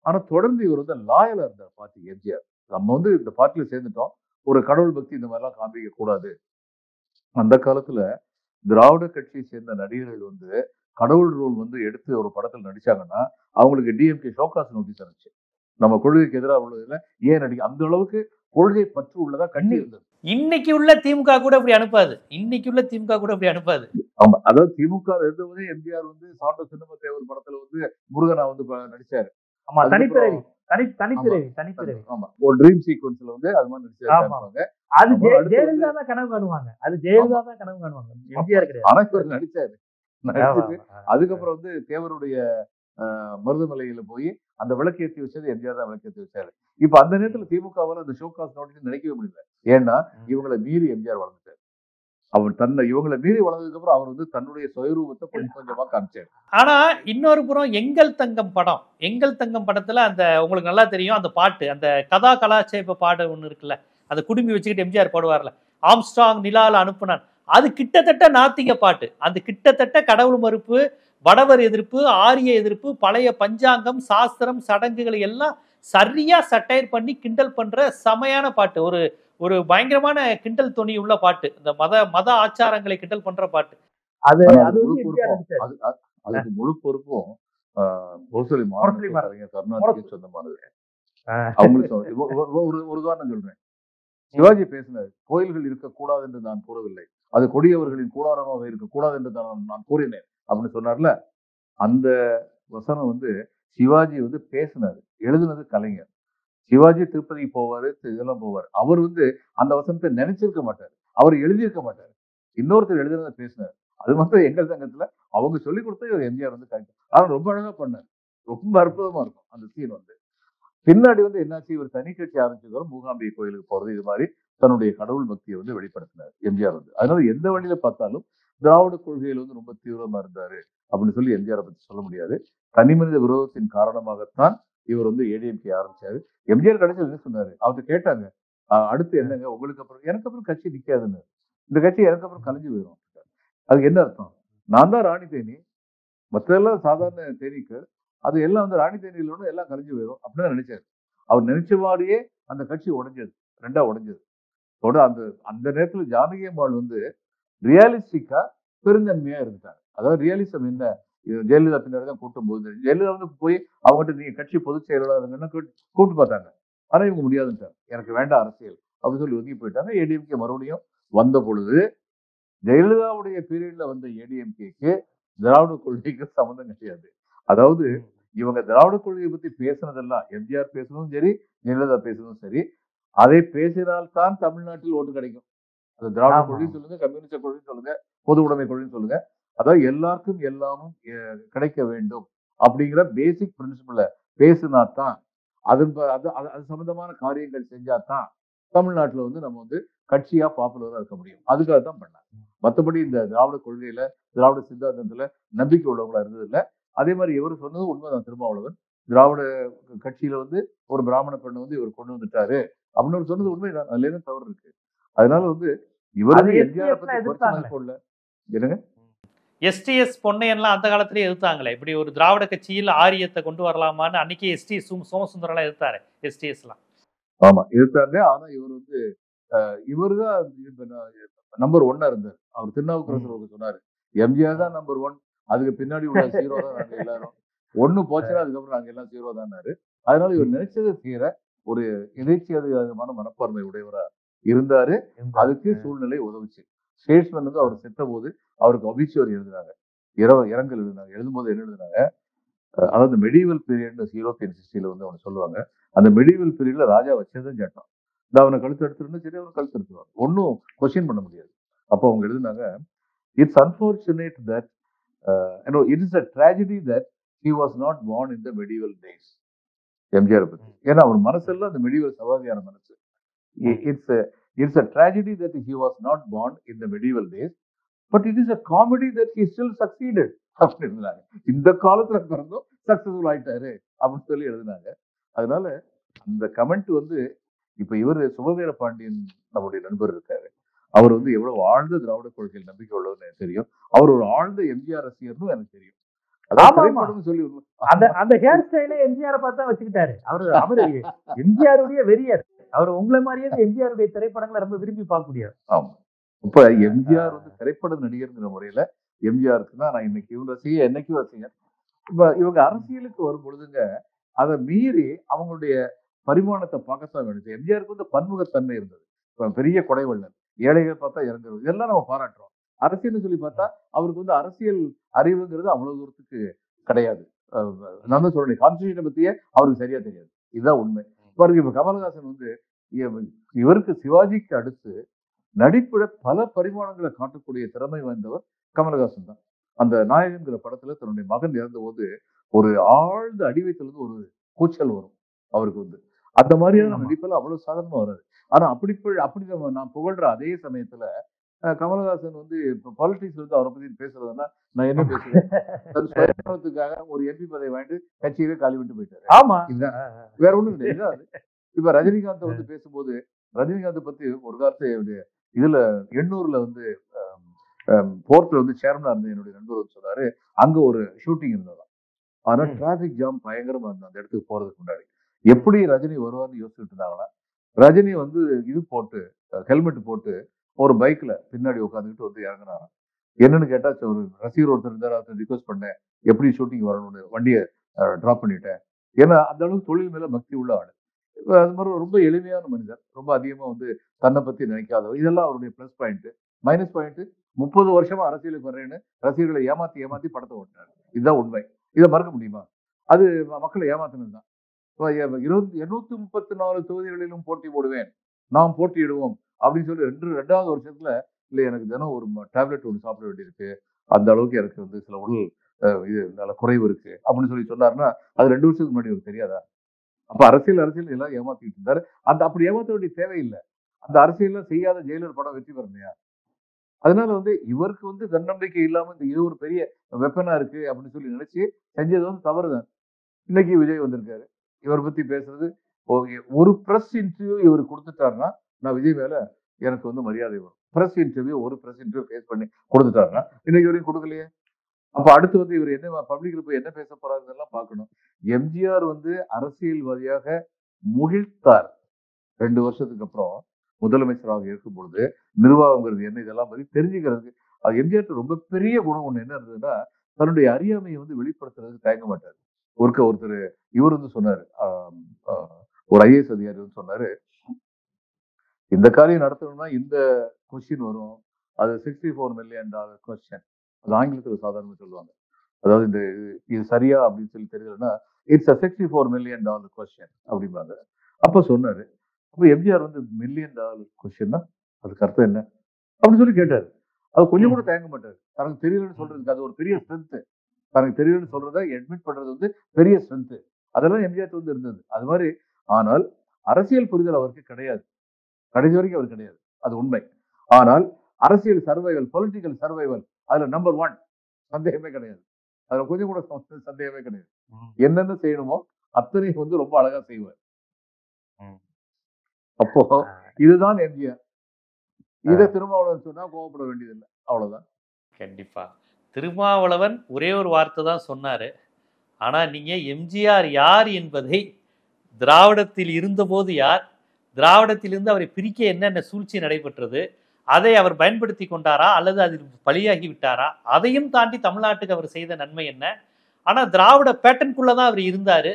B: ஆனா தொடர்ந்து இவர் வந்து லாயலா இருந்தார் பார்ட்டி எம்ஜிஆர். நம்ம வந்து இந்த பார்ட்டியில சேர்ந்துட்டோம், ஒரு கடவுள் பக்தி இந்த மாதிரிலாம் காமிக்க கூடாது. அந்த காலத்துல திராவிட கட்சியை சேர்ந்த நடிகர்கள் வந்து கடவுள் ரோல் வந்து எடுத்து ஒரு படத்தில் நடிச்சாங்கன்னா அவங்களுக்கு டிஎம்கே ஷோகாஸ் நோட்டீஸ் அனுப்பிச்சு. நம்ம கொள்கைக்கு எதிராக உள்ளதுல ஏன் நடிக்க அந்த அளவுக்கு கொள்கை பற்று உள்ளதா கட்சி இருந்தது.
A: இன்னைக்கு உள்ள திமுக கூட இப்படி அனுப்பாது. இன்னைக்கு உள்ள திமுக கூட இப்படி அனுப்பாது.
B: ஆமா, அதாவது திமுக இருந்தவரே எம்ஜிஆர் வந்து சாண்ட சின்னம தேவர் படத்துல வந்து முருகனா வந்து நடிச்சாரு.
C: ஆமா, தனிப்பிறவி தனிப்பிறவி.
B: ஆமா, ஒரு ட்ரீம் சீக்வன்ஸ்ல வந்து அது மாதிரி நடிச்சாங்க.
C: அது ஜெயலலிதா தான் கனவு காணுவாங்க. அது ஜெயலலிதா தான் கனவு காணுவாங்க, எம்ஜிஆர் கிடையாது.
B: ஆனா இவர் நடிச்சாரு. அதுக்கப்புறம் வந்து தேவருடைய மருதமலையில போய் அந்த விளக்கேற்றி வச்சது எம்ஜிஆர் தான் விளக்கேற்றி வச்சாரு. இப்ப அந்த நேரத்துல திமுகவால அந்த ஷோகாஸ் நோட்டீஸ் நினைக்கவே முடியல. ஏன்னா இவங்களை மீறி எம்ஜிஆர் வளர்ந்துட்டாரு. அவர் தன்னை இவங்களை மீறி வளர்ந்ததுக்கு அப்புறம் அவர் வந்து தன்னுடைய சுயரூபத்தை கொஞ்சம் கொஞ்சமா காமிச்சாரு.
A: ஆனா இன்னொரு புறம் எங்கள் தங்கம் படம், எங்கள் தங்கம் படத்துல அந்த உங்களுக்கு நல்லா தெரியும் அந்த பாட்டு, அந்த கதா கலாட்சேப பாடு ஒண்ணு இருக்குல்ல, அந்த குடுமி வச்சுக்கிட்டு எம்ஜிஆர் பாடுவார்ல, ஆம்ஸ்ட்ராங் நிலால அனுப்புனான். அது கிட்டத்தட்ட நாத்திக பாட்டு. அது கிட்டத்தட்ட கடவுள் மறுப்பு, வடவர் எதிர்ப்பு, ஆரிய எதிர்ப்பு, பழைய பஞ்சாங்கம், சாஸ்திரம், சடங்குகளை எல்லாம் சரியா சட்டையர் பண்ணி கிண்டல் பண்ற செமையான பாட்டு. ஒரு ஒரு பயங்கரமான கிண்டல் துணி உள்ள பாட்டு. இந்த மத ஆச்சாரங்களை கிண்டல் பண்ற பாட்டு.
B: அதுக்கு முழு பொறுப்பும் கருணாநிதிக்கு சொந்தமானது. அவங்களுக்கு ஒரு உதாரணம் சொல்றேன். சிவாஜி பேசினார், கோயில்கள் இருக்கக்கூடாது என்று நான் கூறவில்லை, அது கொடியவர்களின் கூடாரமாக இருக்கக்கூடாது என்று நான் கூறினேன் அப்படின்னு சொன்னார்ல. அந்த வசனம் வந்து சிவாஜி வந்து பேசினாரு, எழுதுனது கலைஞர். சிவாஜி திருப்பதி போவாரு, இதெல்லாம் போவாரு. அவர் வந்து அந்த வசனத்தை நினைச்சிருக்க மாட்டாரு, அவர் எழுதியிருக்க மாட்டாரு, இன்னொருத்தர் எழுதுனதை பேசினார். அது மட்டும் எங்கள் சங்கத்துல அவங்க சொல்லிக் கொடுத்த எம்ஜிஆர் வந்து கரெக்ட். ஆனா ரொம்ப அழகா பண்ணார், ரொம்ப அற்புதமா இருக்கும் அந்த சீன் வந்து. பின்னாடி வந்து என்னாச்சு, இவர் தனி கட்சி ஆரம்பிச்சதோட மூகாம்பிகை கோயிலுக்கு போறது, இது மாதிரி தன்னுடைய கடவுள் பக்தியை வந்து வெளிப்படுத்தினார் எம்ஜிஆர் வந்து. அதனால எந்த வழியில பார்த்தாலும் திராவிட கொள்கையில் வந்து ரொம்ப தீவிரமா இருந்தாரு அப்படின்னு சொல்லி எம்ஜிஆரை பத்தி சொல்ல முடியாது. தனி மனித விரோதத்தின் காரணமாகத்தான் இவர் வந்து ஏடிஎம்கே ஆரம்பிச்சாரு. எம்ஜிஆர் கடைசியில் என்ன சொன்னாரு, அவர்கிட்ட கேட்டாங்க, அடுத்து என்னங்க உங்களுக்கு அப்புறம், எனக்கு அப்புறம் கட்சி நிக்காதுன்னு, இந்த கட்சி எனக்கு அப்புறம் கலைஞ்சு போயிடும். அதுக்கு என்ன அர்த்தம், நான் தான் ராணி தேனி, மற்றெல்லாம் சாதாரண தேனீக்கள், அது எல்லாம் வந்து ராணி தேனியிலோட எல்லாம் கலைஞ்சு போயிடும் அப்படின்னு நினைச்சாரு. அவர் நினைச்ச மாதிரியே அந்த கட்சி உடைஞ்சது, ரெண்டா உடைஞ்சது. அந்த அந்த நேரத்துல ஜானகி அம்மாள் வந்து ரியாலிஸ்டிக்கா பெருந்தன்மையா இருந்தாங்க. அதாவது ரியாலிசம் என்ன, ஜெயலலிதா பின்னாடி தான் கூட்டும் போது ஜெயலலிதா வந்து போய் அவங்ககிட்ட நீங்க கட்சி பொதுச் செயலாளர்னா கூப்பிட்டு பார்த்தாங்க. ஆனா இவங்க முடியாதுன்ட்டாங்க, எனக்கு வேண்டாம் அரசியல் அப்படின்னு சொல்லி ஒதுக்கி போயிட்டாங்க. ஏடிஎம்கே மறுபடியும் வந்த பொழுது ஜெயலலிதாவுடைய பீரியட்ல வந்த ஏடிஎம்கேக்கு திராவிட கொள்கைக்கு சம்மந்தம் கிடையாது. அதாவது இவங்க திராவிட கொள்கையை பத்தி பேசுனதெல்லாம், எம்ஜிஆர் பேசுனதும் சரி, ஜெயலலிதா பேசுனதும் சரி, அதை பேசினால்தான் தமிழ்நாட்டில் ஓட்டு கிடைக்கும். அது திராவிட கொள்கைன்னு சொல்லுங்க, கம்யூனிஸ்ட் கொள்கைன்னு சொல்லுங்க, பொது உடைமை கொள்கைன்னு சொல்லுங்க, அதாவது எல்லாருக்கும் எல்லாமும் கிடைக்க வேண்டும் அப்படிங்கிற பேசிக் பிரின்சிபலை பேசினாத்தான், அது சம்பந்தமான காரியங்கள் செஞ்சாதான் தமிழ்நாட்டுல வந்து நம்ம வந்து கட்சியா பாப்புலரா இருக்க முடியும். அதுக்காக தான் பண்ணாங்க. மற்றபடி இந்த திராவிட கொள்கையில, திராவிட சித்தாந்தத்துல நம்பிக்கை உள்ளவங்களா இருந்தது இல்லை. அதே மாதிரி இவர் சொன்னது உண்மைதான், திருமாவளவன் திராவிட கட்சியில வந்து ஒரு பிராமண பெண்ணை வந்து இவர் கொண்டு வந்துட்டாரு அப்படின்னு சொன்னது உண்மைதான், அதுல இருந்து தவறு இருக்கு. அதனால வந்து இவரு எம்ஜிஆர் பத்தி போடல. என்னங்க,
A: எஸ்டிஎஸ் பொன்னையன்லாம் அந்த காலத்திலேயே எதிர்த்தாங்களே, இப்படி ஒரு திராவிட கட்சியில் ஆரியத்தை கொண்டு வரலாமான்னு அன்னைக்கு எஸ்டிஎஸ் சோமசுந்தரெல்லாம் எதிர்த்தாரு, எஸ்டிஎஸ்லாம்.
B: ஆமா எதிர்த்தாங்க. ஆனா இவர் வந்து இவருதான் நம்பர் 1 இருந்தார். அவர் திருநாவுக்கரசர் சொன்னாரு, எம்ஜிஆர் தான் நம்பர் 1, அதுக்கு பின்னாடி உள்ள ஜீரோ தான் நாங்க எல்லாரும், ஒண்ணு போச்சுன்னா அதுக்கப்புறம் நாங்க எல்லாம் ஜீரோ தான்னாரு. அதனால இவர் நினைச்சதை செய்யற ஒரு இறைச்சி அதிகாரமான மனப்பான்மை உடையவரா இருந்தாரு. அதுக்கு சூழ்நிலை உதவுச்சு. ஸ்டேட்ஸ்மேன் வந்து அவர் செத்த போது அவருக்கு அபிச்சுவரி எழுதுனாங்க, இரங்கல் எழுதினாங்க. எழுதும்போது என்ன எழுதினாங்க, அதாவது மெடிவல் பீரியட் யூரோப்பியன் ஹிஸ்டரியில வந்து அவங்க சொல்லுவாங்க, அந்த மெடிவல் பீரியட்ல ராஜா வச்சதும் சட்டம், இந்த அவனை கழுத்து எடுத்துருந்தா சரி, அவனை கழுத்து எடுத்துருவாங்க, ஒன்னும் கொஸ்டின் பண்ண முடியாது. அப்போ அவங்க எழுதினாங்க, it's unfortunate that it is a tragedy that he was not born in the medieval days. MGR பத்தி, ஏன்னா அவர் மனசெல்லாம் அந்த மெடிவல் சவாதியான மனசு. It's a tragedy that he was not born in the medieval days, but it is a comedy that he still succeeded அப்படின்னு எழுதினாங்க. இந்த காலத்துல பிறந்தும் successful ஆயிட்டாரு அப்படின்னு சொல்லி எழுதினாங்க. அதனால அந்த கமெண்ட் வந்து இப்ப இவர் சுபவீர பாண்டியன் நம்முடைய நண்பர் இருக்காரு, அவர் வந்து எவ்வளவு ஆழ்ந்த திராவிட கொள்கையில் நம்பிக்கை உள்ளதுன்னு எனக்கு தெரியும். அவர் ஒரு ஆழ்ந்த எம்ஜிஆர் ரசிகர்னு எனக்கு தெரியும்.
C: சொல்லி அந்த ஹேர் ஸ்டைல எம்ஜிஆரை பார்த்தா வச்சுக்கிட்டாரு. அவரு எம்ஜிஆருடைய வெறியர். அவர் உங்களை மாதிரியே எம்ஜிஆருடைய திரைப்படங்களை ரொம்ப விரும்பி பார்க்க முடியாது.
B: ஆமா, இப்ப எம்ஜிஆர் வந்து திரைப்பட நடிகர்ங்கிற முறையில எம்ஜிஆருக்கு தான் நான் இன்னைக்கு இவங்க ரசிகர், என்னைக்கும் ரசிகர். இப்ப இவங்க அரசியலுக்கு வரும் பொழுதுங்க அதை மீறி அவங்களுடைய பரிமாணத்தை பார்க்கத்தான் வேணும். எம்ஜிஆருக்கு வந்து பன்முகத்தன்மை இருந்தது. இப்ப பெரிய கொடைவள்ளல், ஏழைகள் பார்த்தா இறங்குறது, இதெல்லாம் நம்ம பாராட்டுறோம். அரசியல்னு சொல்லி பார்த்தா அவருக்கு வந்து அரசியல் அறிவுங்கிறது அவ்வளவு தூரத்துக்கு கிடையாது. நான் தான் சொல்றேன், கான்ஸ்டியூஷனை பத்தியே அவருக்கு சரியா தெரியாது. இதுதான் உண்மை. பாருங்க, இப்ப கமலஹாசன் வந்து இவருக்கு சிவாஜிக்கு அடுத்து நடிப்புல பல பரிமாணங்களை காட்டக்கூடிய திறமை வாய்ந்தவர் கமலஹாசன் தான். அந்த நாயகன்கிற படத்துல தன்னுடைய மகன் இறந்த போது ஒரு ஆழ்ந்த அடிவைத்திலிருந்து ஒரு கூச்சல் வரும் அவருக்கு வந்து. அந்த மாதிரியான நடிப்பெல்லாம் அவ்வளவு சாதாரணமா வராது. ஆனா அப்படி நான் புகழ்ற அதே சமயத்துல கமலஹாசன் வந்து இப்ப பாலிடிக்ஸ்ல வந்து அவரை பத்தி பேசுறதுன்னா நான் என்ன பேசுவேன், சுயநலத்துக்காக ஒரு எம்பி பதவி வாங்கிட்டு கட்சியவே காலி விட்டு போயிட்டாரு.
C: ஆமா,
B: இதுதான், வேற ஒண்ணும் கிடையாது. இப்ப ரஜினிகாந்த் வந்து பேசும்போது ரஜினிகாந்த் பத்தி ஒரு காலத்து இதுல 800ல வந்து போர்ட்ல வந்து சேர்மனா இருந்த என்னுடைய நண்பர் வந்து சொன்னாரு, அங்க ஒரு ஷூட்டிங் இருந்ததா. ஆனா டிராபிக் ஜாம் பயங்கரமா இருந்தது அந்த இடத்துக்கு போறதுக்கு முன்னாடி. எப்படி ரஜினி வருவார்னு யோசிச்சுட்டு இருந்தாங்கன்னா, ரஜினி வந்து இது போட்டு ஹெல்மெட் போட்டு ஒரு பைக்ல பின்னாடி உட்காந்துக்கிட்டு வந்து இறங்கினாராம். என்னன்னு கேட்டா, ஒரு ரசிகர் ஒருத்தர் இருந்தாரு, அவர்கிட்ட ரிக்வஸ்ட் பண்ணேன், எப்படி ஷூட்டிங் வரணும்னு, வண்டியை டிராப் பண்ணிட்டேன். ஏன்னா அந்த அளவுக்கு தொழில் மேல பக்தி உள்ள ஆளு. அது மாதிரி ரொம்ப எளிமையான மனிதர், ரொம்ப அதிகமா வந்து தன்னை பத்தி நினைக்காதவர். இதெல்லாம் அவருடைய பிளஸ் பாயிண்ட். மைனஸ் பாயிண்ட், 30 வருஷமா அரசியலுக்கு வர்றேன்னு ரசிகர்களை ஏமாத்தி ஏமாத்தி படத்தை ஓட்டினாரு. இதுதான் உண்மை. இதை மறக்க முடியுமா? அது மக்களை ஏமாத்தினது தான். 234 தொகுதிகளிலும் போட்டி போடுவேன், நாம் போட்டியிடுவோம் அப்படின்னு சொல்லி 2வது வருஷத்துல இல்ல எனக்கு தினம் ஒரு டேப்லெட் ஒன்று சாப்பிட வேண்டியிருக்கு, அந்த அளவுக்கு எனக்கு வந்து சில உடல் இது நல்ல குறைவு இருக்கு அப்படின்னு சொல்லி சொன்னாருன்னா அது 2 வருஷத்துக்கு முன்னாடி அவருக்கு தெரியாதா? அப்ப அரசியல் எல்லாம் ஏமாத்திட்டு இருந்தாரு. அப்படி ஏமாத்த வேண்டிய தேவையில்லை. அந்த அரசியல் செய்யாத ஜெயிலர் படம் வெற்றி பெறலையா? அதனால வந்து இவருக்கு வந்து தன்னம்பிக்கை இல்லாம இது ஒரு பெரிய வெப்பனா இருக்கு அப்படின்னு சொல்லி நினைச்சு செஞ்சது வந்து தவறுதான். இன்னைக்கு விஜய் வந்திருக்காரு, இவர் பத்தி பேசுறது ஒரு பிரஸ் இன்டர்வியூ இவர் கொடுத்துட்டாருன்னா நான் விஜய் மேல எனக்கு வந்து மரியாதை வரும். பிரஸ் இன்டர்வியூ ஃபேஸ் பண்ணி கொடுத்துட்டாருன்னா இன்னைக்கு வரைக்கும் கொடுக்கலையே. அப்ப அடுத்து வந்து இவர் என்ன பப்ளிக்ல போய் என்ன பேச போறாருன்னு பார்க்கணும். எம்ஜிஆர் வந்து அரசியல்வாதியாக முகிழ்த்தார். 2 வருஷத்துக்கு அப்புறம் முதலமைச்சராக இருக்கும் பொழுது நிர்வாகங்கிறது என்ன, இதெல்லாம் பத்தி தெரிஞ்சுக்கிறதுக்கு அது எம்ஜிஆர் ரொம்ப பெரிய குணம் ஒண்ணு என்ன இருந்ததுன்னா, தன்னுடைய அறியாமையை வந்து வெளிப்படுத்துறதுக்கு தயங்க மாட்டாரு. ஒருத்தர் இவர் வந்து சொன்னாரு, ஒரு ஐஏஎஸ் அதிகாரி வந்து சொன்னாரு, இந்த காரியம் நடத்தணும்னா இந்த கொஸ்டின் வரும், அது $64 million கொஸ்டின். அது ஆங்கிலத்தில் சாதாரண சொல்லுவாங்க. அதாவது இந்த இது சரியா அப்படின்னு சொல்லி தெரியலன்னா இட்ஸ் $64 million கொஸ்டின் அப்படிம்பாங்க. அப்ப சொன்னாரு, அப்ப எம்ஜிஆர் வந்து $1 million கொஸ்டின்னா அதுக்கு அர்த்தம் என்ன அப்படின்னு சொல்லி கேட்டாரு. அது கொஞ்சம் கூட தயங்க மாட்டாரு. தனக்கு தெரியலன்னு சொல்றதுக்கு அது ஒரு பெரிய ஸ்ட்ரென்த். தனக்கு தெரியலன்னு சொல்றத அட்மிட் பண்றது வந்து பெரிய ஸ்ட்ரென்த். அதெல்லாம் எம்ஜிஆர் வந்து இருந்தது. அது மாதிரி. ஆனால் அரசியல் புரிதல் அவருக்கு கிடையாது. கடைசி வரைக்கும் அவர் கிடையாது, அது உண்மை. ஆனால் அரசியல் சர்வைவல், பொலிட்டிக்கல் சர்வைவல், அதுல நம்பர் 1 சந்தேகமே கிடையாது. அதுல கொஞ்சம் கூட சந்தேகமே கிடையாது. என்னென்ன செய்யணுமோ அத்தனையும் வந்து ரொம்ப அழகா செய்வார். அப்போ இதுதான் எம்ஜிஆர். இதை திருமாவளவன் சொன்னா கோவப்பட வேண்டியதில்லை, அவ்வளவுதான்.
A: கண்டிப்பா. திருமாவளவன் ஒரே ஒரு வார்த்தை தான் சொன்னாரு. ஆனா நீங்க எம்ஜிஆர் யார் என்பதை, திராவிடத்தில் இருந்தபோது யார், திராவிடத்திலிருந்து அவரை பிரிக்க என்னென்ன சூழ்ச்சி நடைபெற்றது, அதை அவர் பயன்படுத்தி கொண்டாரா அல்லது அதில் பலியாகி விட்டாரா, அதையும் தாண்டி தமிழ்நாட்டுக்கு அவர் செய்த நன்மை என்ன, ஆனா திராவிட பேட்டர்னுக்குள்ளதான் அவர் இருந்தாரு.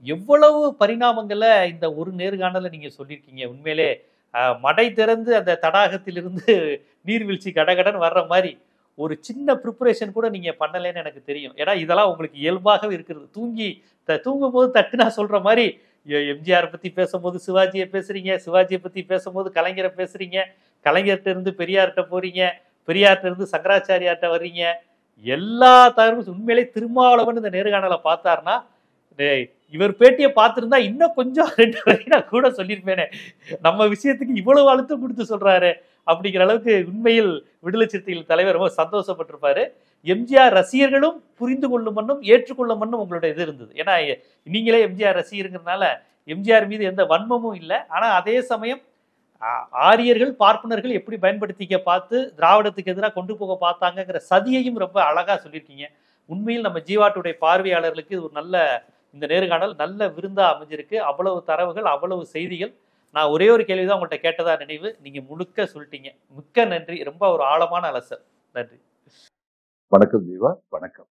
A: எவ்வளவு பரிணாமங்களை இந்த ஒரு நேர்காணல நீங்க சொல்லியிருக்கீங்க. உண்மையிலே மடை திறந்து அந்த தடாகத்திலிருந்து நீர்வீழ்ச்சி கடகடன் வர்ற மாதிரி ஒரு சின்ன ப்ரிப்பரேஷன் கூட நீங்க பண்ணலைன்னு எனக்கு தெரியும். ஏன்னா இதெல்லாம் உங்களுக்கு இயல்பாகவே இருக்கிறது. தூங்கும் போது தட்டுனா சொல்ற மாதிரி எம்ஜிஆர் பத்தி பேசும்போது சிவாஜியை பேசுறீங்க, சிவாஜியை பத்தி பேசும்போது கலைஞரை பேசுறீங்க, கலைஞர்கிட்ட இருந்து பெரியார்கிட்ட போறீங்க, பெரியார்கிட்ட இருந்து சங்கராச்சாரியார்கிட்ட வர்றீங்க. எல்லா தகவலும் உண்மையிலே திருமாவளவன் இந்த நேர்காணலை பார்த்தாருன்னா, இவர் பேட்டியை பார்த்திருந்தா இன்னும் கொஞ்சம் 2 வரை நான் கூட சொல்லியிருப்பேனே, நம்ம விஷயத்துக்கு இவ்வளவு அழுத்தம் கொடுத்து சொல்றாரு அப்படிங்கிற அளவுக்கு உண்மையில் விடுதலை சிறுத்தைகள் தலைவர் ரொம்ப சந்தோஷப்பட்டிருப்பாரு. எம்ஜிஆர் ரசிகர்களும் புரிந்து கொள்ளும் மண்ணும் ஏற்றுக்கொள்ளும் மண்ணும் உங்களோட இது இருந்தது. ஏன்னா நீங்களே எம்ஜிஆர் ரசிகருங்கிறதுனால எம்ஜிஆர் மீது எந்த வன்மமும் இல்லை. ஆனா அதே சமயம் ஆரியர்கள் பார்ப்பனர்கள் எப்படி பயன்படுத்திக்க பார்த்து திராவிடத்துக்கு எதிராக கொண்டு போக பார்த்தாங்கிற சதியையும் ரொம்ப அழகா சொல்லியிருக்கீங்க. உண்மையில் நம்ம ஜீவாட்டுடைய பார்வையாளர்களுக்கு இது ஒரு நல்ல, இந்த நேர்காணல் நல்ல விருந்தா அமைஞ்சிருக்கு. அவ்வளவு தரவுகள், அவ்வளவு செய்திகள். நான் ஒரே ஒரு கேள்விதான் உங்கள்கிட்ட கேட்டதா நினைவு, நீங்க முழுக்க சொல்லிட்டீங்க. மிக்க நன்றி. ரொம்ப ஒரு ஆழமான அலசல். நன்றி.
B: வணக்கம் ஜீவா, வணக்கம்.